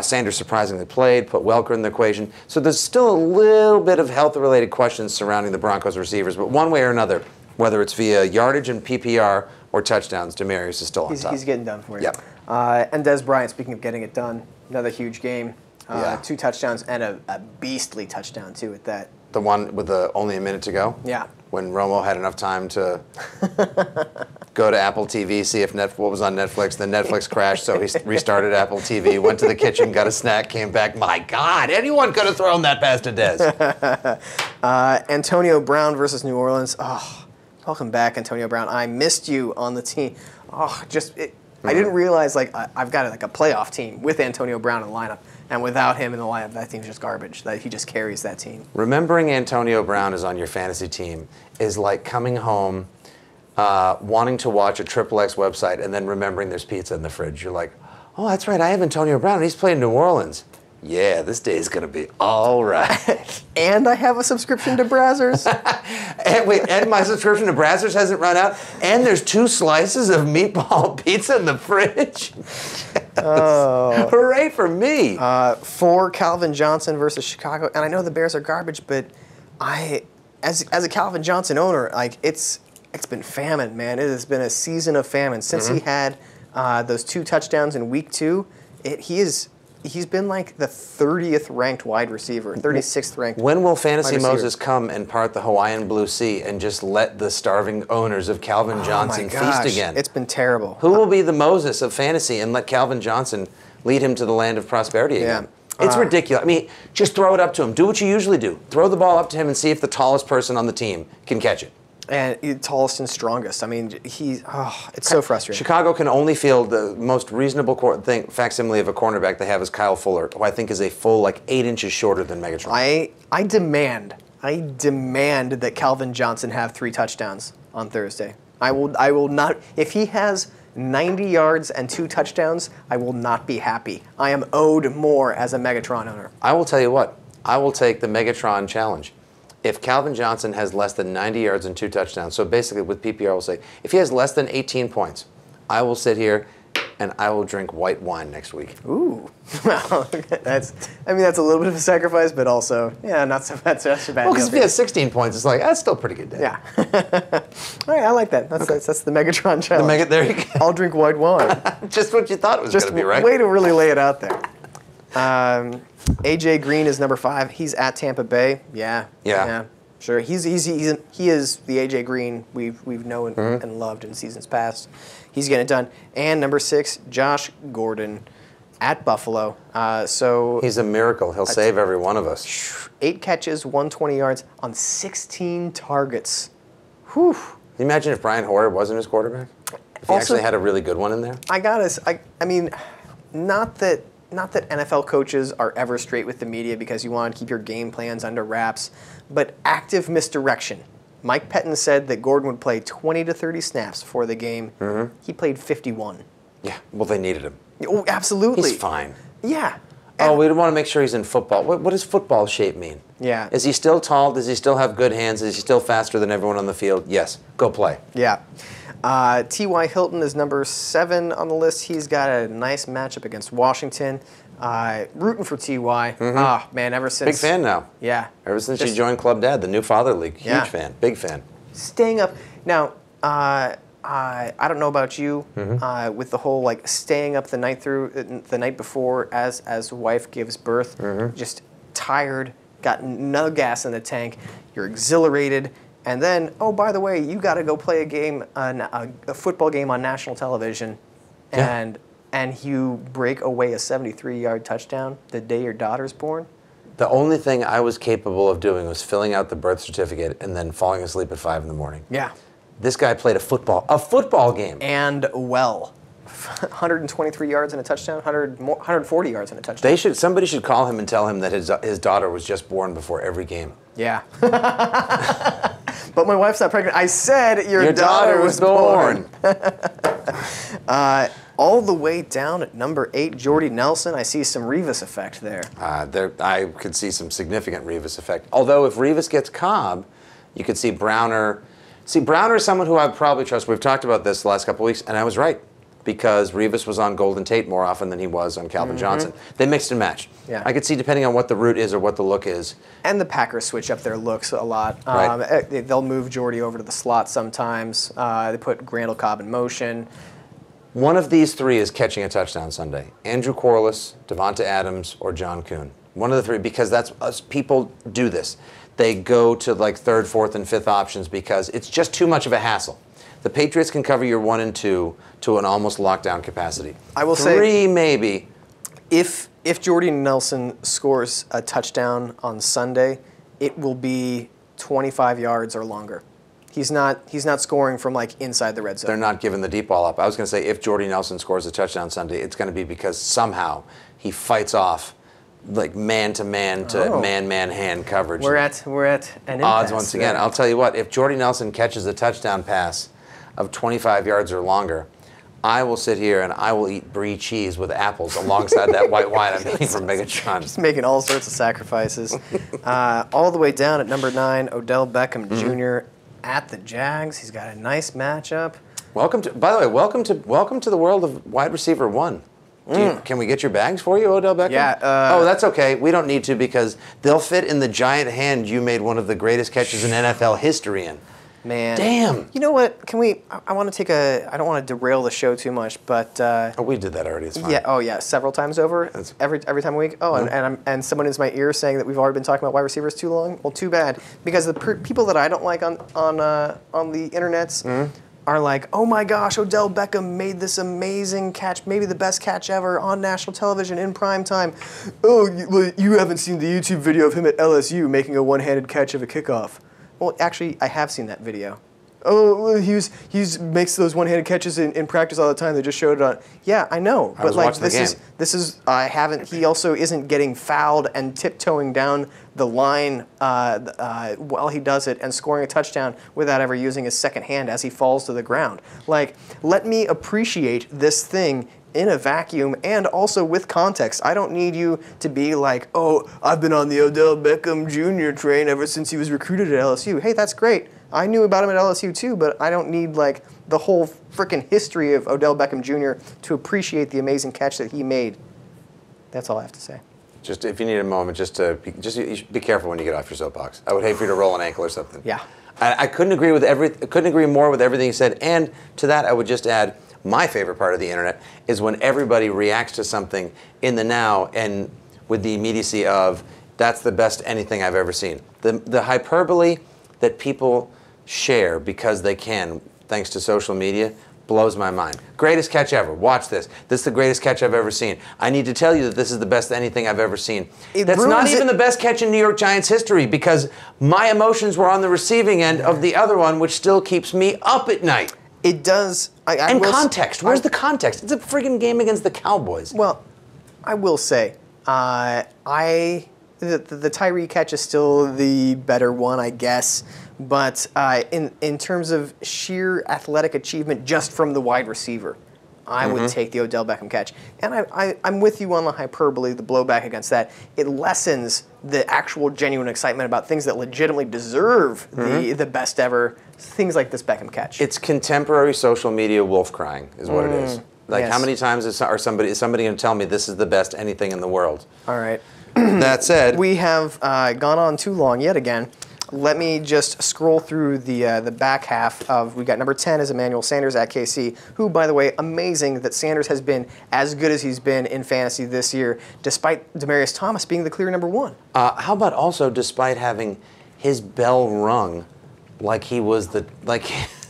Sanders surprisingly played, put Welker in the equation. So there's still a little bit of health-related questions surrounding the Broncos receivers, but one way or another, whether it's via yardage and PPR or touchdowns, Demaryius is still on top. He's getting done for you. Yep. And Des Bryant, speaking of getting it done, another huge game. Yeah. 2 touchdowns and a beastly touchdown, too, at that. The one with only a minute to go? Yeah. When Romo had enough time to go to Apple TV, see if what was on Netflix. Then Netflix crashed, so he restarted Apple TV, went to the kitchen, got a snack, came back. My God, anyone could have thrown that pass to Dez. Antonio Brown versus New Orleans. Oh, welcome back, Antonio Brown. I missed you on the team. Oh, I didn't realize I've got a playoff team with Antonio Brown in the lineup, and without him in the lineup, that team's just garbage. That he just carries that team. Remembering Antonio Brown is on your fantasy team is like coming home, wanting to watch a XXX website, and then remembering there's pizza in the fridge. You're like, oh, that's right, I have Antonio Brown. He's playing New Orleans. Yeah, this day is gonna be all right. And I have a subscription to Brazzers. and my subscription to Brazzers hasn't run out. And there's 2 slices of meatball pizza in the fridge. Oh. Hooray for me. For Calvin Johnson versus Chicago, and I know the Bears are garbage, but as a Calvin Johnson owner, it's been famine, man. It has been a season of famine since he had those 2 touchdowns in week 2. He's been like the 30th ranked wide receiver, 36th ranked. When will Fantasy Moses come and part the Hawaiian Blue Sea and just let the starving owners of Calvin Johnson feast again? It's been terrible. Who will be the Moses of fantasy and let Calvin Johnson lead him to the land of prosperity again? It's ridiculous. I mean, just throw it up to him. Do what you usually do. Throw the ball up to him and see if the tallest person on the team can catch it. And tallest and strongest. I mean, it's so frustrating. Chicago can only field the most reasonable facsimile of a cornerback they have is Kyle Fuller, who I think is a full 8 inches shorter than Megatron. I demand that Calvin Johnson have 3 touchdowns on Thursday. I will not. If he has 90 yards and 2 touchdowns, I will not be happy. I am owed more as a Megatron owner. I will tell you what. I will take the Megatron challenge. If Calvin Johnson has less than 90 yards and 2 touchdowns, so basically with PPR, we'll say, if he has less than 18 points, I will sit here and I will drink white wine next week. Ooh. Well, that's a little bit of a sacrifice, but also, not so bad. That's a bad deal. Well, because if he has 16 points, it's that's still a pretty good day. Yeah. All right, I like that. That's the Megatron challenge. There you go. I'll drink white wine. Just what you thought it was going to be, right? Way to really lay it out there. AJ Green is number 5. He's at Tampa Bay. Yeah. Sure. He is the AJ Green we've known and loved in seasons past. He's getting it done. And number 6, Josh Gordon at Buffalo. So he's a miracle. He'll save every one of us. 8 catches, 120 yards on 16 targets. Whew. Can you imagine if Brian Hoyer wasn't his quarterback? If he actually had a really good one in there? I mean, not that NFL coaches are ever straight with the media because you want to keep your game plans under wraps, but active misdirection. Mike Pettin said that Gordon would play 20 to 30 snaps for the game. Mm-hmm. He played 51. Yeah, well, they needed him. Oh, absolutely. He's fine. Yeah. We want to make sure he's in football. What does football shape mean? Yeah. Is he still tall? Does he still have good hands? Is he still faster than everyone on the field? Yes. Go play. Yeah. T.Y. Hilton is number 7 on the list. He's got a nice matchup against Washington. Rooting for T.Y. Mm-hmm. Man, ever since... Big fan now. Yeah. Ever since you joined Club Dad, the new Father League. Huge fan. Big fan. Staying up... Now, I don't know about you, with the whole, staying up the night before as wife gives birth, just tired, got no gas in the tank, you're exhilarated, and then, oh, by the way, you got to go play a football game on national television, and you break away a 73-yard touchdown the day your daughter's born? The only thing I was capable of doing was filling out the birth certificate and then falling asleep at 5 in the morning. Yeah. This guy played a football game. And well. 123 yards and a touchdown, 140 yards and a touchdown. Somebody should call him and tell him that his daughter was just born before every game. Yeah. But my wife's not pregnant. I said your daughter was born. All the way down at number 8, Jordy Nelson. I see some Revis effect there. I could see some significant Revis effect. Although if Revis gets Cobb, you could see Browner. See, Browner is someone who I would probably trust. We've talked about this the last couple of weeks, and I was right. Because Revis was on Golden Tate more often than he was on Calvin Johnson. They mixed and matched. Yeah. I could see, depending on what the route is or what the look is. And the Packers switch up their looks a lot. Right. They'll move Jordy over to the slot sometimes. They put Randall Cobb in motion. One of these three is catching a touchdown Sunday. Andrew Corliss, Devonta Adams, or John Kuhn. One of the three, because that's us. People do this. They go to like third, fourth, and fifth options because it's just too much of a hassle. The Patriots can cover your 1 and 2 to an almost lockdown capacity. I will say 3 maybe. If Jordy Nelson scores a touchdown on Sunday, it will be 25 yards or longer. He's not scoring from like inside the red zone. They're not giving the deep ball up. I was going to say if Jordy Nelson scores a touchdown Sunday, it's going to be because somehow he fights off like man-to-man to man-man hand coverage. We're at an odds impasse once again. there. I'll tell you what, if Jordy Nelson catches a touchdown pass of 25 yards or longer, I will sit here and I will eat brie cheese with apples alongside that white wine I'm getting from Megatron. Just making all sorts of sacrifices. All the way down at number 9, Odell Beckham Jr. at the Jags. He's got a nice matchup. By the way, welcome to the world of wide receiver 1. Can we get your bags for you, Odell Beckham? Yeah. Oh, that's okay. We don't need to because they'll fit in the giant hand you made one of the greatest catches in NFL history in. Man. Damn. You know what? Can we? I want to take I don't want to derail the show too much, but. Oh, we did that already. It's fine. Yeah. Oh, yeah. Several times over. Every time a week. Oh, and someone is my ear saying that we've already been talking about wide receivers too long. Well, too bad, because the people that I don't like on the internets are like, oh my gosh, Odell Beckham made this amazing catch, maybe the best catch ever on national television in prime time. Oh, you haven't seen the YouTube video of him at LSU making a one-handed catch of a kickoff. Well, actually, I have seen that video. Oh, well, he makes those one-handed catches in practice all the time. They just showed it on. Yeah, I know, but like this is I haven't. He also isn't getting fouled and tiptoeing down the line while he does it and scoring a touchdown without ever using his second hand as he falls to the ground. Like, let me appreciate this thing in a vacuum and also with context. I don't need you to be like, oh, I've been on the Odell Beckham Jr. train ever since he was recruited at LSU. Hey, that's great. I knew about him at LSU too, but I don't need like the whole freaking history of Odell Beckham Jr. to appreciate the amazing catch that he made. That's all I have to say. Just if you need a moment, just you should be careful when you get off your soapbox. I would hate for you to roll an ankle or something. Yeah. I couldn't agree more with everything you said. And to that, I would just add, my favorite part of the internet is when everybody reacts to something in the now and with the immediacy of, that's the best anything I've ever seen. The hyperbole that people share because they can, thanks to social media, blows my mind. Greatest catch ever. Watch this. This is the greatest catch I've ever seen. I need to tell you that this is the best anything I've ever seen. That's not even the best catch in New York Giants history because my emotions were on the receiving end of the other one, which still keeps me up at night. It does. And context. Where's the context? It's a friggin' game against the Cowboys. Well, I will say, the Tyree catch is still the better one, I guess. But in terms of sheer athletic achievement just from the wide receiver, I would take the Odell Beckham catch. And I'm with you on the hyperbole, the blowback against that. It lessens the actual genuine excitement about things that legitimately deserve the best ever, things like this Beckham catch. It's contemporary social media wolf crying is what it is. Like, yes. How many times is somebody going to tell me this is the best anything in the world? All right. That said, we have gone on too long yet again. Let me just scroll through the back half of, we got number 10 is Emmanuel Sanders at KC, who, by the way, amazing that Sanders has been as good as he's been in fantasy this year, despite Demaryius Thomas being the clear number 1. How about also despite having his bell rung like he was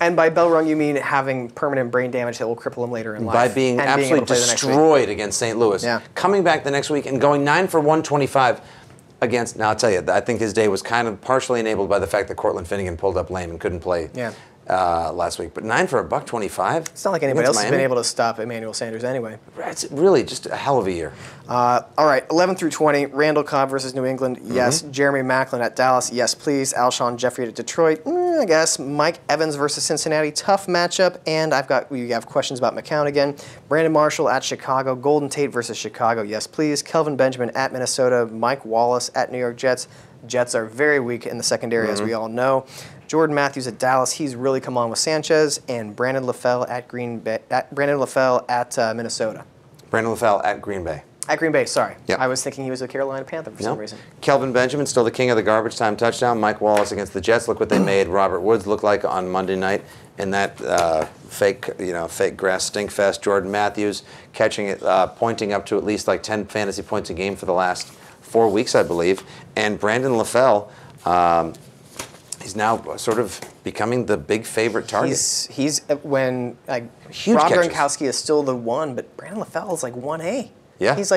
And by bell rung, you mean having permanent brain damage that will cripple him later in life. By being absolutely destroyed against St. Louis. Yeah. Coming back the next week and going 9 for 125 against, now I'll tell you, I think his day was kind of partially enabled by the fact that Cortland Finnegan pulled up lame and couldn't play last week. But 9 for $125. It's not like anybody else has been able to stop Emmanuel Sanders anyway. It's really just a hell of a year. All right, 11 through 20, Randall Cobb versus New England, yes. Jeremy Maclin at Dallas, yes, please. Alshon Jeffrey at Detroit, I guess. Mike Evans versus Cincinnati, tough matchup. And we have questions about McCown again. Brandon Marshall at Chicago, Golden Tate versus Chicago, yes, please. Kelvin Benjamin at Minnesota, Mike Wallace at New York Jets. Jets are very weak in the secondary, as we all know. Jordan Matthews at Dallas, he's really come on with Sanchez, and Brandon LaFell at Minnesota. Brandon LaFell at Green Bay. At Green Bay, sorry. Yep. I was thinking he was a Carolina Panther for some reason. Kelvin Benjamin, still the king of the garbage time touchdown. Mike Wallace against the Jets. Look what they made Robert Woods look like on Monday night in that fake grass stink fest. Jordan Matthews catching it, pointing up to at least like 10 fantasy points a game for the last 4 weeks, I believe. And Brandon LaFell, he's now sort of becoming the big favorite target. He's when Huge Rob catches. Gronkowski is still the one, but Brandon LaFell is like 1A. Yeah. He's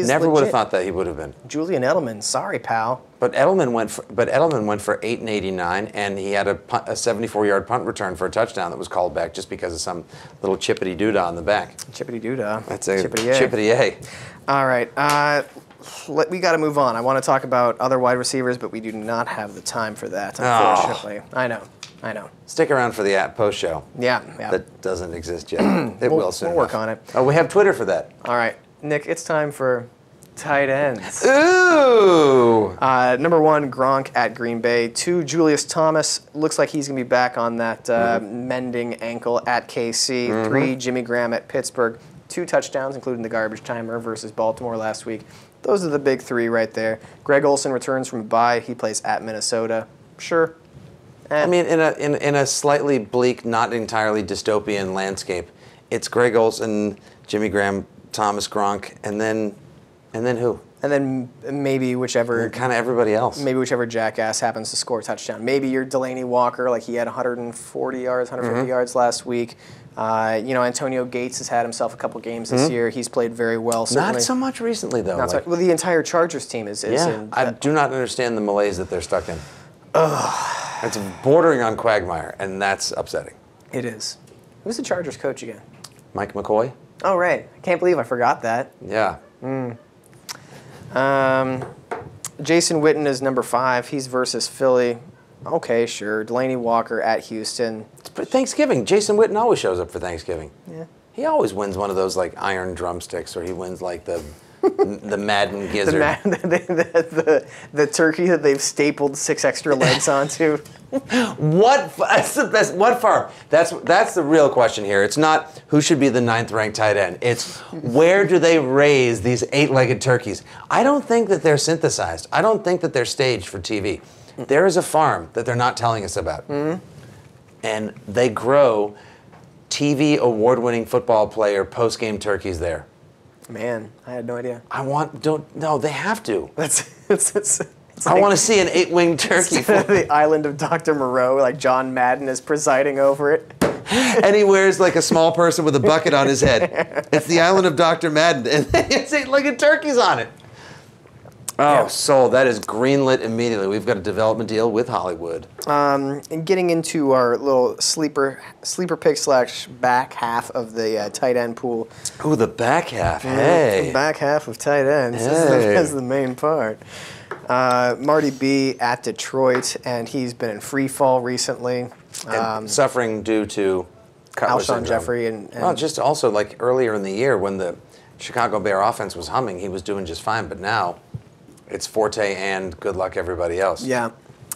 Never would have legit. thought that he would have been. Julian Edelman, sorry, pal. But Edelman went for 8 and 89, and he had a 74-yard punt return for a touchdown that was called back just because of some little chippity doodah on the back. Chippity doodah. That's a chippity chippity A. All right. We got to move on. I want to talk about other wide receivers, but we do not have the time for that, unfortunately. I know. Stick around for the post show. Yeah. That doesn't exist yet. It will soon. We'll work enough. on it. Oh, we have Twitter for that. All right. Nick, it's time for tight ends. Ooh. Number 1, Gronk at Green Bay. 2, Julius Thomas. Looks like he's going to be back on that mending ankle at KC. 3, Jimmy Graham at Pittsburgh. 2 touchdowns, including the garbage timer versus Baltimore last week. Those are the big 3 right there. Greg Olsen returns from a bye. He plays at Minnesota. Sure. I mean, in a slightly bleak, not entirely dystopian landscape, it's Greg Olsen, Jimmy Graham, Thomas Gronk, and then who? And then maybe whichever Kind of everybody else. Maybe whichever jackass happens to score a touchdown. Maybe you're Delaney Walker, like he had 140 yards, 150 yards last week. Antonio Gates has had himself a couple games this year. He's played very well. Certainly. Not so much recently, though. Well, the entire Chargers team is in. I do not understand the malaise that they're stuck in. It's bordering on quagmire, and that's upsetting. It is. Who's the Chargers coach again? Mike McCoy? Oh, right. I can't believe I forgot that. Yeah. Jason Witten is number 5. He's versus Philly. Okay, sure. Delaney Walker at Houston. It's Thanksgiving. Jason Witten always shows up for Thanksgiving. Yeah. He always wins one of those like iron drumsticks, or he wins like the Madden gizzard. The turkey that they've stapled 6 extra legs onto. That's the best. What farm? That's the real question here. It's not who should be the 9th ranked tight end. It's where do they raise these 8-legged turkeys? I don't think that they're synthesized. I don't think that they're staged for TV. There is a farm that they're not telling us about, and they grow TV award-winning football player post-game turkeys there. Man, I had no idea. They have to. It's I want to see an 8-winged turkey. The island of Dr. Moreau, like John Madden is presiding over it. And he wears like a small person with a bucket on his head. It's the island of Dr. Madden, and it's 8-legged turkeys on it. Oh, Yeah. sold. That is greenlit immediately. We've got a development deal with Hollywood. And getting into our little sleeper pick / back half of the tight end pool. Ooh, the back half. Hey. The back half of tight ends. Hey. That's the main part. Marty B at Detroit, and he's been in free fall recently. And suffering due to Cutler Alshon syndrome. Jeffrey and Well, just also like earlier in the year when the Chicago Bear offense was humming, he was doing just fine. But now it's Forte and good luck everybody else. Yeah.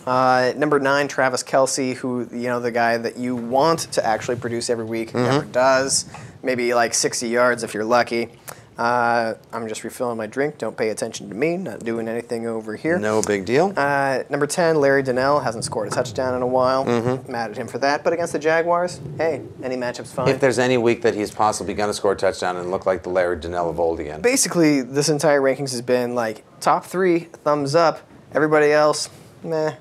Number 9, Travis Kelce, who, the guy that you want to actually produce every week, never does. Maybe like 60 yards if you're lucky. I'm just refilling my drink. Don't pay attention to me. Not doing anything over here. No big deal. Number 10, Larry Donnell, hasn't scored a touchdown in a while. Mad at him for that. But against the Jaguars, hey, any matchup's fine. If there's any week that he's possibly going to score a touchdown and look like the Larry Donnell of old again. Basically, this entire rankings has been like top 3, thumbs up. Everybody else, meh.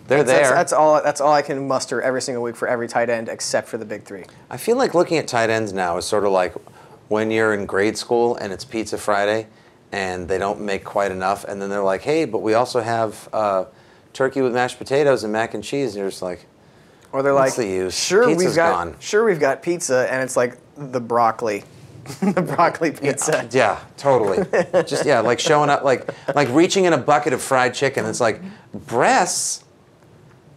They're there. That's all I can muster every single week for every tight end except for the big 3. I feel like looking at tight ends now is sort of like when you're in grade school and it's Pizza Friday and they don't make quite enough, and then they're like, hey, but we also have turkey with mashed potatoes and mac and cheese, and you're just like, Or they're what's like, the use? sure Pizza's gone. we've got pizza, and it's like the broccoli, the broccoli pizza. Yeah, totally. Just like showing up, like reaching in a bucket of fried chicken. It's like breasts.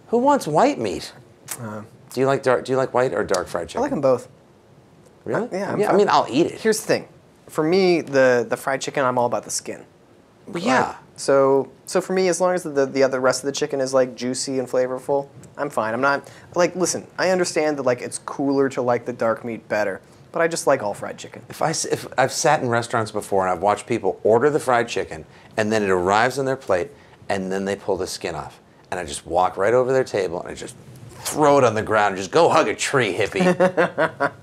Who wants white meat? Do you like white or dark fried chicken? I like them both. Really? Yeah, I mean, I'll eat it. Here's the thing, for me, the fried chicken, I'm all about the skin. But yeah. So for me, as long as the other rest of the chicken is like juicy and flavorful, I'm fine. I'm not like, listen, I understand that like it's cooler to like the dark meat better, but I just like all fried chicken. If I've sat in restaurants before and I've watched people order the fried chicken, and then it arrives on their plate, and then they pull the skin off, and I just walk right over their table and I just throw it on the ground and just go hug a tree, hippie.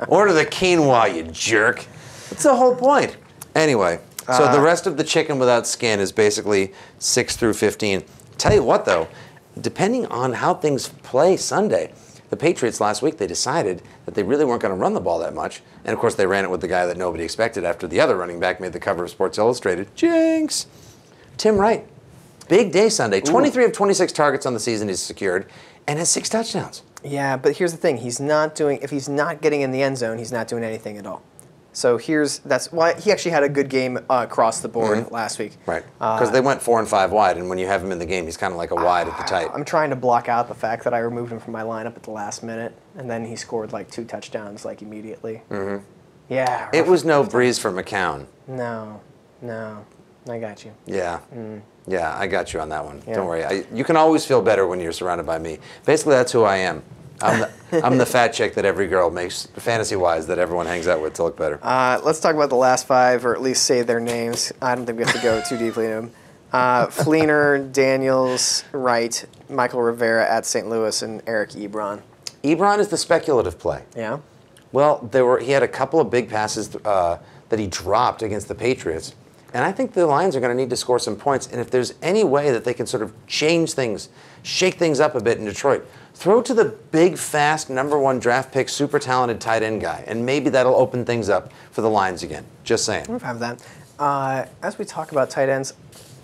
Order the quinoa, you jerk. That's the whole point. Anyway, so the rest of the chicken without skin is basically 6 through 15. Tell you what, though, depending on how things play Sunday, the Patriots last week, they decided that they really weren't going to run the ball that much. And, of course, they ran it with the guy that nobody expected after the other running back made the cover of Sports Illustrated. Jinx! Tim Wright. Big day Sunday. 23 of 26 targets on the season he's secured and has 6 touchdowns. Yeah, but here's the thing. If he's not getting in the end zone, he's not doing anything at all. So that's why he actually had a good game across the board last week. Right, because they went 4 and 5 wide, and when you have him in the game, he's kind of like a wide at the tight. I'm trying to block out the fact that I removed him from my lineup at the last minute, and then he scored like 2 touchdowns like immediately. Yeah. It was no breeze for McCown. No, I got you. Yeah. Yeah, I got you on that one. Yeah. Don't worry. You can always feel better when you're surrounded by me. Basically, that's who I am. I'm the fat chick that every girl makes, fantasy-wise, that everyone hangs out with to look better. Let's talk about the last 5, or at least say their names. I don't think we have to go too deeply into them. Fleener, Daniels, Wright, Michael Rivera at St. Louis, and Eric Ebron. Ebron is the speculative play. Yeah? Well, he had a couple of big passes that he dropped against the Patriots. And I think the Lions are going to need to score some points. And if there's any way that they can sort of change things, shake things up a bit in Detroit, throw to the big, fast, #1 draft pick, super talented tight end guy. And maybe that'll open things up for the Lions again. Just saying. I have that. As we talk about tight ends,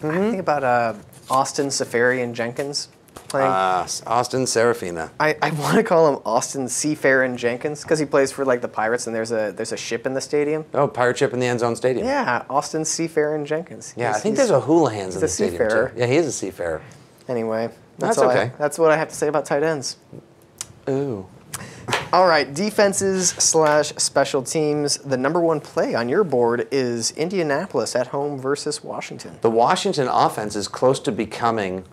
I think about Austin Seferian-Jenkins playing. Austin Serafina. I want to call him Austin Seafarin-Jenkins because he plays for like the Pirates, and there's a ship in the stadium. Oh, pirate ship in the end zone stadium. Yeah, Austin Seafarin-Jenkins. Yeah, I think there's a Houlihan's in the stadium seafarer. too. Yeah, he is a seafarer. Anyway, that's okay. That's what I have to say about tight ends. Ooh. All right, defenses/special teams. The #1 play on your board is Indianapolis at home versus Washington. The Washington offense is close to becoming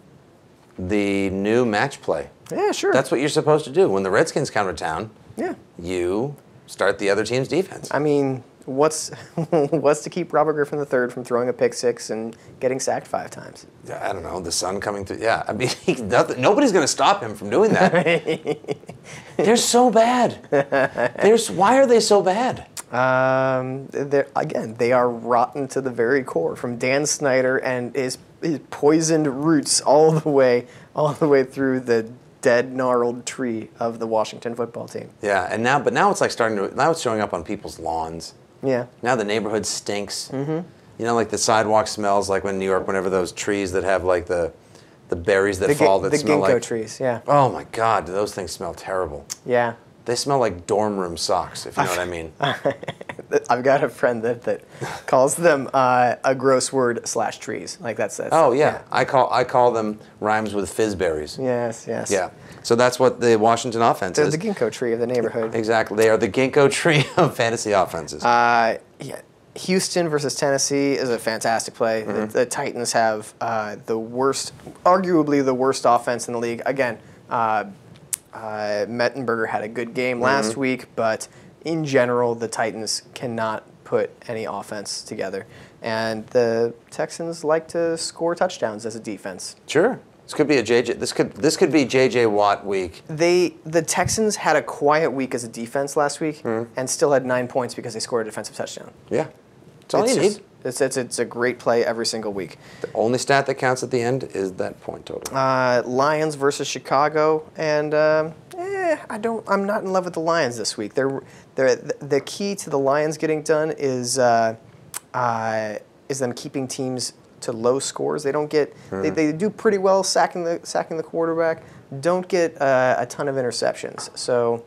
the new match play. Yeah, sure. That's what you're supposed to do. When the Redskins come to town, yeah, you start the other team's defense. I mean, what's to keep Robert Griffin III from throwing a pick 6 and getting sacked 5 times? I don't know. The sun coming through. Yeah, I mean, nobody's going to stop him from doing that. They're so bad. Why are they so bad? They are rotten to the very core. From Dan Snyder and his poisoned roots all the way through the dead, gnarled tree of the Washington football team. Yeah, but now it's like now it's showing up on people's lawns. Yeah. Now the neighborhood stinks. Mm-hmm. You know, like the sidewalk smells like when in New York, whenever those trees that have like the berries that fall that smell like... The ginkgo trees, yeah. Oh my God, those things smell terrible. Yeah. They smell like dorm room socks, if you know what I mean. I've got a friend that calls them a gross word / trees. Like that's oh yeah. I call them rhymes with fizzberries. Yes. Yeah. So that's what the Washington offense is. They're the ginkgo tree of the neighborhood. Exactly. They are the ginkgo tree of fantasy offenses. Yeah. Houston versus Tennessee is a fantastic play. Mm-hmm. The Titans have arguably the worst offense in the league. Again, Mettenberger had a good game last week, but in general, the Titans cannot put any offense together. And the Texans like to score touchdowns as a defense. Sure. This could be this could be J.J. Watt week. The Texans had a quiet week as a defense last week and still had 9 points because they scored a defensive touchdown. Yeah. That's all you need. It's a great play every single week. The only stat that counts at the end is that point total. Lions versus Chicago, and I'm not in love with the Lions this week. The key to the Lions getting done is them keeping teams to low scores. They don't get they do pretty well sacking the quarterback. Don't get a ton of interceptions. So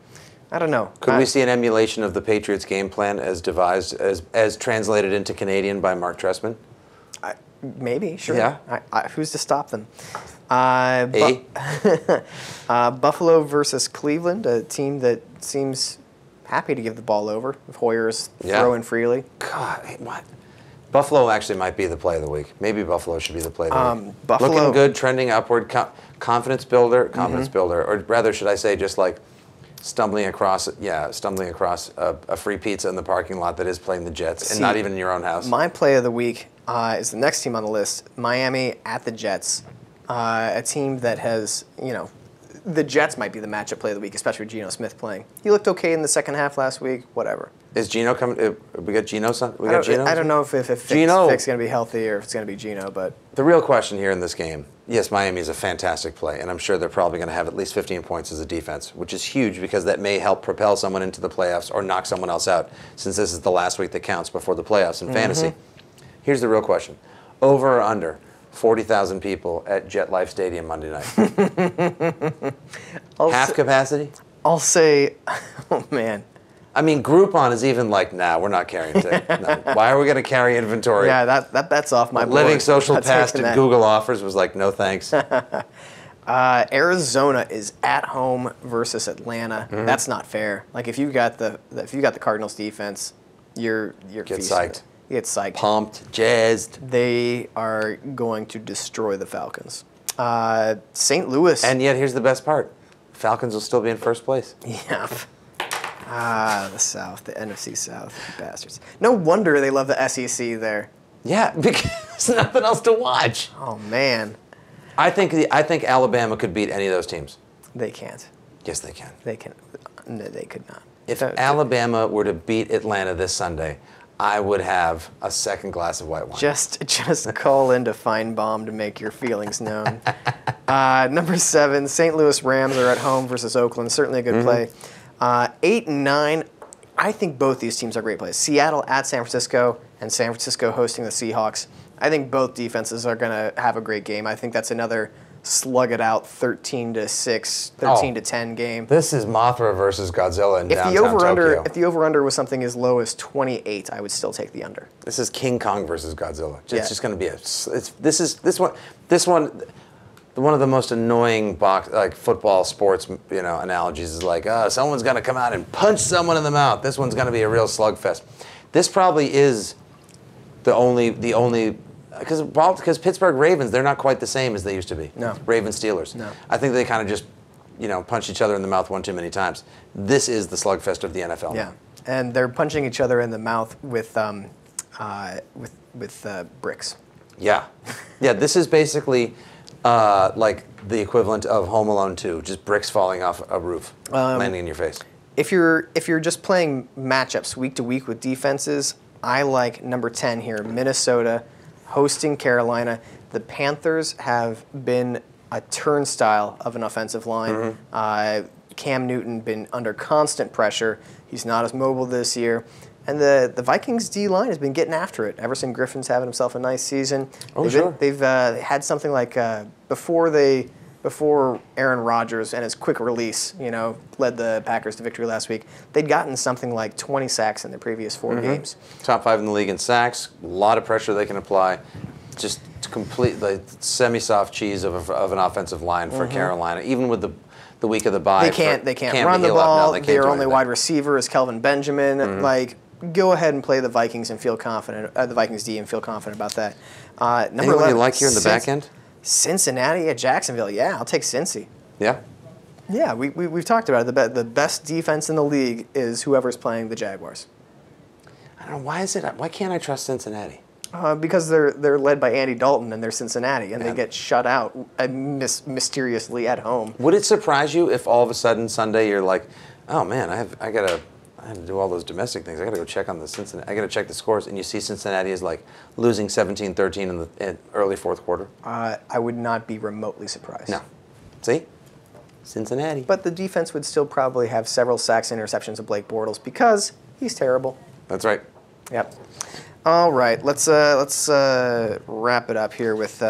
I don't know. Could we see an emulation of the Patriots game plan as devised, as translated into Canadian by Mark Trestman? Maybe, sure. Yeah. Who's to stop them? Buffalo versus Cleveland, a team that seems happy to give the ball over. If Hoyer's throwing freely. God, what? Buffalo actually might be the play of the week. Maybe Buffalo should be the play of the week. Buffalo, looking good, trending upward, confidence builder, or rather, should I say, just like stumbling across a free pizza in the parking lot that is playing the Jets, and See, not even in your own house. My play of the week is the next team on the list, Miami at the Jets, a team that has, the Jets might be the matchup play of the week, especially with Geno Smith playing. He looked okay in the second half last week, whatever. Is Geno coming? We got Geno. I don't know if Fick's going to be healthy or if it's going to be Geno, but the real question here in this game, yes, Miami is a fantastic play, and I'm sure they're probably going to have at least 15 points as a defense, which is huge because that may help propel someone into the playoffs or knock someone else out, since this is the last week that counts before the playoffs in fantasy. Here's the real question: over or under 40,000 people at Jet Life Stadium Monday night? Half capacity? I'll say, oh man. I mean, Groupon is even like, nah, we're not carrying tickets. No. Why are we going to carry inventory? Yeah, that bet's off my board. Living Social Pass to Google Offers was like, no thanks. Arizona is at home versus Atlanta. That's not fair. Like if you've got the Cardinals defense, you're Get feasting. psyched. You get psyched. Pumped, jazzed. They are going to destroy the Falcons. St. Louis. And yet, here's the best part: Falcons will still be in first place. Yeah. The South, the NFC South, bastards. No wonder they love the SEC there. Yeah, because there's nothing else to watch. Oh man. I think Alabama could beat any of those teams. They can't. Yes, they can. They can. No, they could not. If Alabama were to beat Atlanta this Sunday, I would have a second glass of white wine. Just call into Feinbaum to make your feelings known. Number 7, St. Louis Rams are at home versus Oakland. Certainly a good play. 8 and 9, I think both these teams are great plays. Seattle at San Francisco and San Francisco hosting the Seahawks. I think both defenses are going to have a great game. I think that's another slug it out 13-6, 13-10 game. This is Mothra versus Godzilla in downtown Tokyo. If the over-under was something as low as 28, I would still take the under. This is King Kong versus Godzilla. It's just going to be this one of the most annoying football sports analogies is like, someone's going to come out and punch someone in the mouth. This one's going to be a real slugfest. This probably is the only because Pittsburgh Ravens, they're not quite the same as they used to be. No. Ravens Steelers. No. I think they kind of just punch each other in the mouth one too many times. This is the slugfest of the NFL. Yeah, and they're punching each other in the mouth with bricks. Yeah, yeah. This is basically like the equivalent of Home Alone 2, just bricks falling off a roof, landing in your face. If you're just playing matchups week to week with defenses, I like number 10 here, Minnesota hosting Carolina. The Panthers have been a turnstile of an offensive line. Cam Newton been under constant pressure. He's not as mobile this year. And the Vikings D-line has been getting after it. Everson Griffin's having himself a nice season. They've had something like before Aaron Rodgers and his quick release, led the Packers to victory last week. They'd gotten something like 20 sacks in the previous 4 games. Top 5 in the league in sacks. A lot of pressure they can apply. Just to complete the semi-soft cheese of an offensive line for Carolina, even with the week of the bye. They can't run the ball. Their only wide receiver is Kelvin Benjamin. Go ahead and play the Vikings and feel confident. The Vikings D and feel confident about that. Number 11, you like here in the back end? Cincinnati at Jacksonville. Yeah, I'll take Cincy. Yeah. Yeah, we've talked about it. The best defense in the league is whoever's playing the Jaguars. I don't know why can't I trust Cincinnati? Because they're led by Andy Dalton and they're Cincinnati and they get shut out mysteriously at home. Would it surprise you if all of a sudden Sunday you're like, oh man, I had to do all those domestic things. I got to go check on the Cincinnati. I got to check the scores, and you see Cincinnati is like losing 17-13 in the early fourth quarter. I would not be remotely surprised. No, see, Cincinnati. But the defense would still probably have several sacks and interceptions of Blake Bortles because he's terrible. That's right. Yep. All right, let's wrap it up here with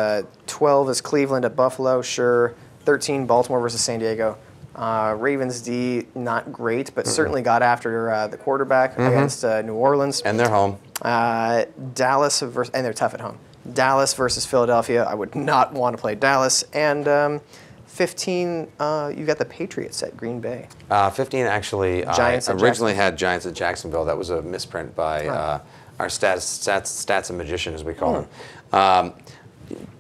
12 is Cleveland at Buffalo. Sure. 13 Baltimore versus San Diego. Ravens D, not great, but certainly got after the quarterback against New Orleans. And they're home. Dallas and they're tough at home. Dallas versus Philadelphia. I would not want to play Dallas. And 15, you got the Patriots at Green Bay. 15 actually. Giants I originally had Giants at Jacksonville. That was a misprint by our stats and magician, as we call him.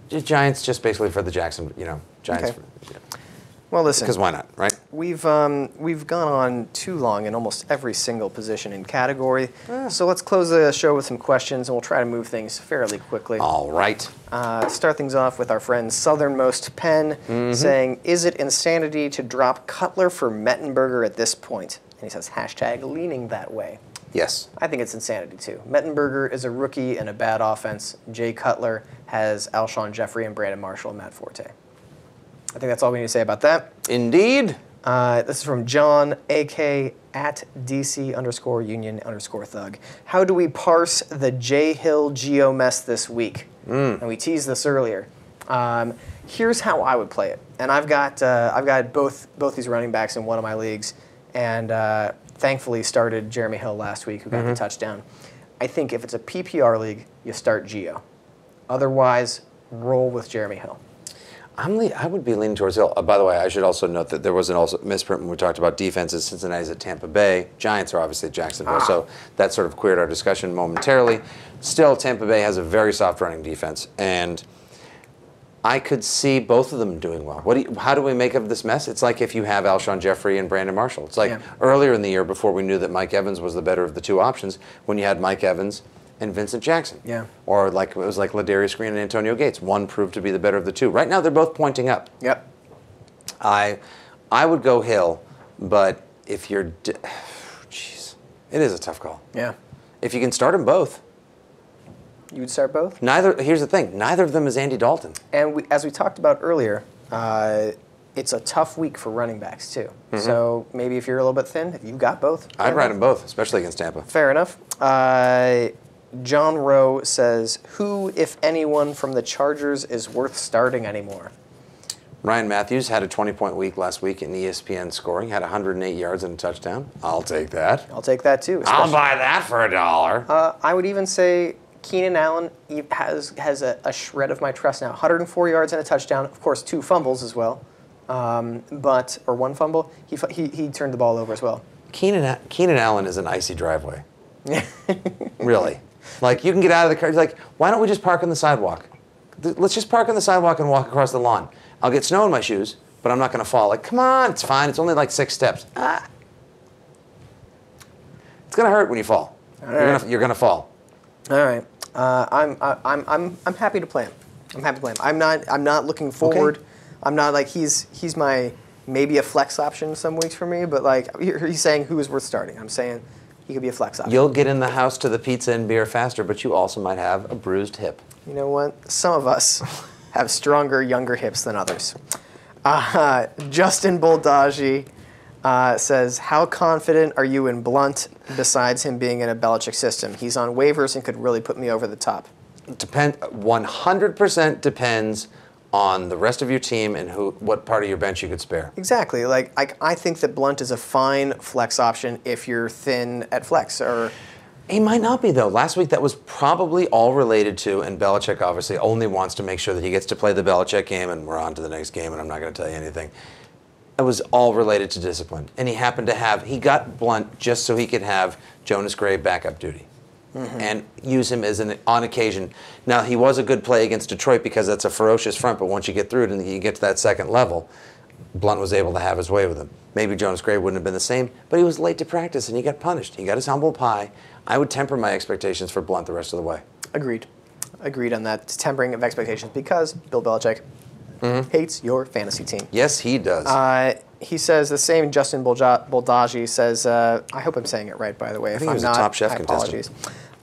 Giants just basically for the Giants. Okay. Well, listen. Because why not, right? We've gone on too long in almost every single position and category. So let's close the show with some questions, and we'll try to move things fairly quickly. All right. Start things off with our friend Southernmost Pen saying, "Is it insanity to drop Cutler for Mettenberger at this point?" And he says, #leaning that way. Yes. I think it's insanity too. Mettenberger is a rookie and a bad offense. Jay Cutler has Alshon Jeffrey and Brandon Marshall and Matt Forte. I think that's all we need to say about that. Indeed. This is from John, AK at DC_Union_Thug. How do we parse the J Hill Geo mess this week? And we teased this earlier. Here's how I would play it. And I've got both these running backs in one of my leagues, and thankfully started Jeremy Hill last week, who got the touchdown. I think if it's a PPR league, you start Geo. Otherwise, roll with Jeremy Hill. I would be leaning towards Hill. By the way, I should also note that there was an also misprint when we talked about defenses. Cincinnati's at Tampa Bay. Giants are obviously at Jacksonville. So that sort of queered our discussion momentarily. Still, Tampa Bay has a very soft running defense. And I could see both of them doing well. How do we make of this mess? It's like if you have Alshon Jeffrey and Brandon Marshall. It's like earlier in the year, before we knew that Mike Evans was the better of the two options, when you had Mike Evans and Vincent Jackson. Yeah. Or it was like Ladarius Green and Antonio Gates. One proved to be the better of the two. Right now, they're both pointing up. Yep. I would go Hill, but if you're, jeez, it is a tough call. Yeah. If you can start them both. You would start both? Here's the thing. Neither of them is Andy Dalton. And as we talked about earlier, it's a tough week for running backs, too. So maybe if you're a little bit thin, if you've got both. I'd ride them both, especially against Tampa. Fair enough. John Rowe says, who, if anyone, from the Chargers is worth starting anymore? Ryan Matthews had a 20-point week last week in ESPN scoring, had 108 yards and a touchdown. I'll take that. I'll take that, too. I'll buy that for $1. I would even say Keenan Allen has a shred of my trust now. 104 yards and a touchdown. Of course, 2 fumbles as well. Or 1 fumble. He turned the ball over as well. Keenan Allen is an icy driveway. Really. Like, you can get out of the car. Like, why don't we just park on the sidewalk? Let's just park on the sidewalk and walk across the lawn. I'll get snow in my shoes, but I'm not going to fall. Like, come on, it's fine. It's only like 6 steps. It's going to hurt when you fall. You're going to fall. All right. I'm happy to play him. I'm happy to play him. I'm not looking forward. Okay. I'm not like he's my maybe a flex option some weeks for me, but like he's saying who is worth starting. I'm saying he could be a flex option. You'll get in the house to the pizza and beer faster, but you also might have a bruised hip. You know what? Some of us have stronger, younger hips than others. Justin Boldaji says, how confident are you in Blunt besides him being in a Belichick system? He's on waivers and could really put me over the top. 100% depends on the rest of your team and what part of your bench you could spare. Exactly. Like I think that Blunt is a fine flex option if you're thin at flex. Or he might not be, though. Last week, that was probably all related to, and Belichick obviously only wants to make sure that he gets to play the Belichick game, and we're on to the next game, and I'm not going to tell you anything. It was all related to discipline. And he got Blunt just so he could have Jonas Gray backup duty. And use him as on occasion. Now, he was a good play against Detroit because that's a ferocious front, but once you get through it and you get to that second level, Blunt was able to have his way with him. Maybe Jonas Gray wouldn't have been the same, but he was late to practice and he got punished. He got his humble pie. I would temper my expectations for Blunt the rest of the way. Agreed on that tempering of expectations because Bill Belichick hates your fantasy team. Yes, he does. He says the same. Justin Boldaji says, I hope I'm saying it right, by the way. I think he was a Top Chef contestant.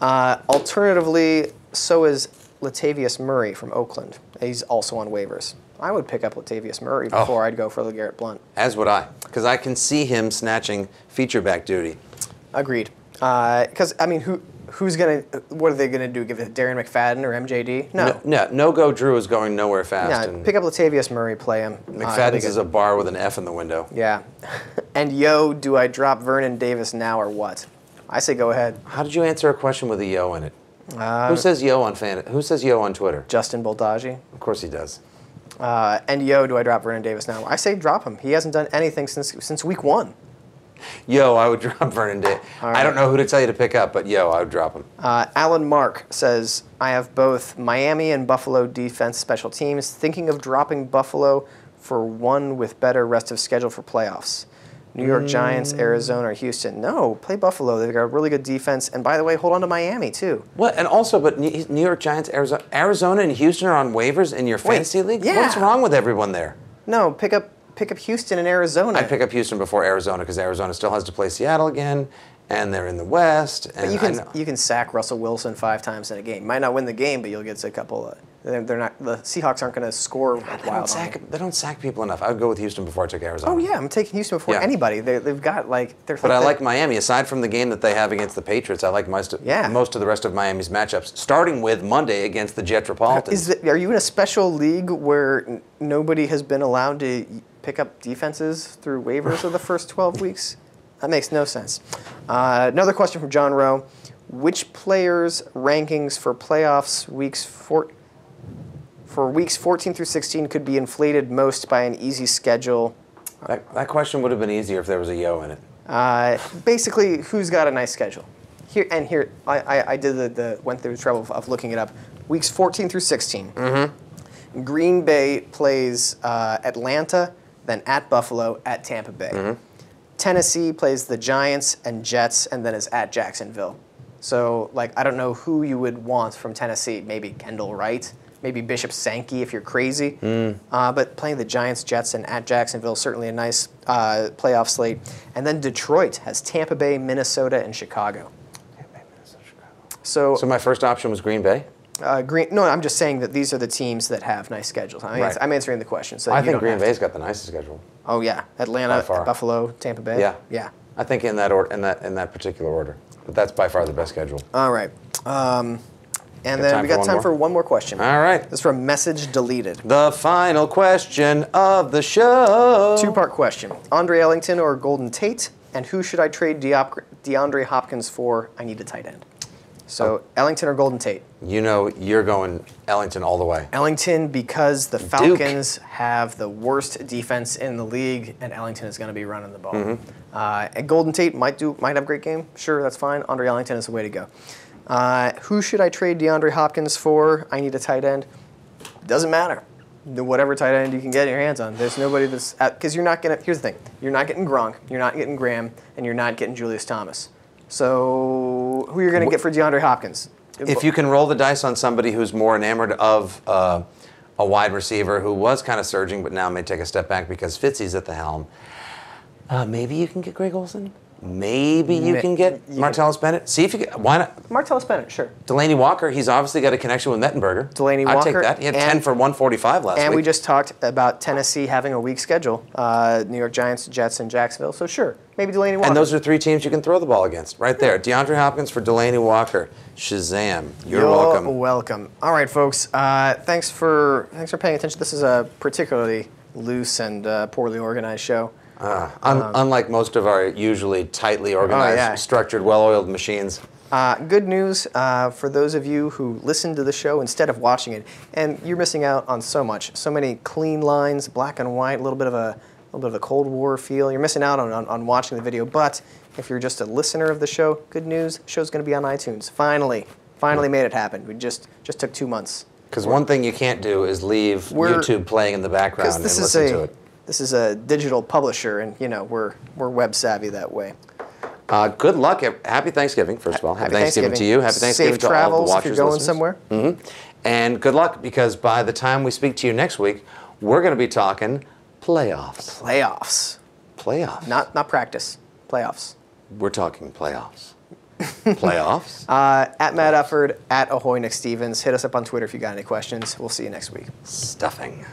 Alternatively, so is Latavius Murray from Oakland. He's also on waivers. I would pick up Latavius Murray before I'd go for LeGarrette Blunt. As would I, because I can see him snatching feature back duty. Agreed. Because, I mean, what are they going to do? Give it to Darren McFadden or MJD? No-go Drew is going nowhere fast. Pick up Latavius Murray, play him. McFadden's is a bar with an F in the window. Yeah. And do I drop Vernon Davis now or what? I say go ahead. How did you answer a question with a yo in it? Who says yo on Twitter? Justin Boldaji. Of course he does. And do I drop Vernon Davis now? I say drop him. He hasn't done anything since week 1. I would drop Vernon Davis. Right. I don't know who to tell you to pick up, but I would drop him. Alan Mark says, I have both Miami and Buffalo defense special teams. Thinking of dropping Buffalo for one with better rest of schedule for playoffs? New York Giants, Arizona, or Houston? No, play Buffalo. They've got a really good defense. And by the way, hold on to Miami, too. What? And also, but New York Giants, Arizona, and Houston are on waivers in your fantasy league? Yeah. What's wrong with everyone there? No, pick up Houston and Arizona. I'd pick up Houston before Arizona because Arizona still has to play Seattle again, and they're in the West. And But you can sack Russell Wilson 5 times in a game. Might not win the game, but you'll get a couple. They're not. The Seahawks aren't going to score wild. They don't sack people enough. I would go with Houston before I took Arizona. Oh yeah, I'm taking Houston before anybody. They've got But I like Miami. Aside from the game that they have against the Patriots, I like most of the rest of Miami's matchups. Starting with Monday against the Jetropolitans. Are you in a special league where nobody has been allowed to pick up defenses through waivers of the first 12 weeks? That makes no sense. Another question from John Rowe: which players' rankings for playoffs weeks 14 through 16 could be inflated most by an easy schedule? That question would have been easier if there was a yo in it. Basically, who's got a nice schedule? Here, I went through the trouble of looking it up. Weeks 14 through 16. Mm-hmm. Green Bay plays Atlanta, then at Buffalo, at Tampa Bay. Mm-hmm. Tennessee plays the Giants and Jets, and then is at Jacksonville. So, I don't know who you would want from Tennessee. Maybe Kendall Wright. Maybe Bishop Sankey if you're crazy. But playing the Giants, Jets, and at Jacksonville, certainly a nice playoff slate. And then Detroit has Tampa Bay, Minnesota, and Chicago. Tampa Bay, Minnesota, Chicago. So my first option was Green Bay? No, I'm just saying that these are the teams that have nice schedules. I'm answering the question. So I think Green Bay's got the nicest schedule. Oh, yeah. Atlanta, Buffalo, Tampa Bay? Yeah. Yeah. I think in that particular order. But that's by far the best schedule. All right. And then we got time for one more question. All right. This is from Message Deleted. The final question of the show. 2-part question. Andre Ellington or Golden Tate? And who should I trade DeAndre Hopkins for? I need a tight end. So Ellington or Golden Tate? You're going Ellington all the way. Ellington because the Falcons have the worst defense in the league, and Ellington is going to be running the ball. Mm-hmm. And Golden Tate might have a great game. Sure, that's fine. Andre Ellington is the way to go. Who should I trade DeAndre Hopkins for? I need a tight end. Doesn't matter. Whatever tight end you can get your hands on. There's nobody that's because you're not gonna. Here's the thing: you're not getting Gronk, you're not getting Graham, and you're not getting Julius Thomas. So who you're gonna get for DeAndre Hopkins? If you can roll the dice on somebody who's more enamored of a wide receiver who was kind of surging, but now may take a step back because Fitzy's at the helm, maybe you can get Greg Olsen. Maybe you can get Martellus Bennett. See if you can. Why not? Martellus Bennett, sure. Delaney Walker, he's obviously got a connection with Mettenberger. Delaney Walker. I'd take that. He had 10 for 145 last week. And we just talked about Tennessee having a weak schedule. New York Giants, Jets, and Jacksonville. So sure, maybe Delaney Walker. And those are 3 teams you can throw the ball against. Right there. DeAndre Hopkins for Delaney Walker. Shazam. You're welcome. You're welcome. All right, folks. Thanks for paying attention. This is a particularly loose and poorly organized show. Unlike most of our usually tightly organized, structured, well-oiled machines. Good news for those of you who listen to the show instead of watching it, and you're missing out on so much. So many clean lines, black and white, a little bit of a Cold War feel. You're missing out on watching the video. But if you're just a listener of the show, good news. The show's going to be on iTunes. Finally made it happen. We just took 2 months. Because one thing you can't do is leave YouTube playing in the background and listen to it. This is a digital publisher, and we're web savvy that way. Good luck. Happy Thanksgiving, first of all. Happy Thanksgiving to you. Happy Thanksgiving Safe to all travels the watchers, if you're going listeners. somewhere. Mm-hmm. And good luck, because by the time we speak to you next week, we're going to be talking playoffs. Playoffs. Not practice. Playoffs. We're talking playoffs. Playoffs? At Matt Ufford, at Ahoy Nick Stevens. Hit us up on Twitter if you got any questions. We'll see you next week. Stuffing.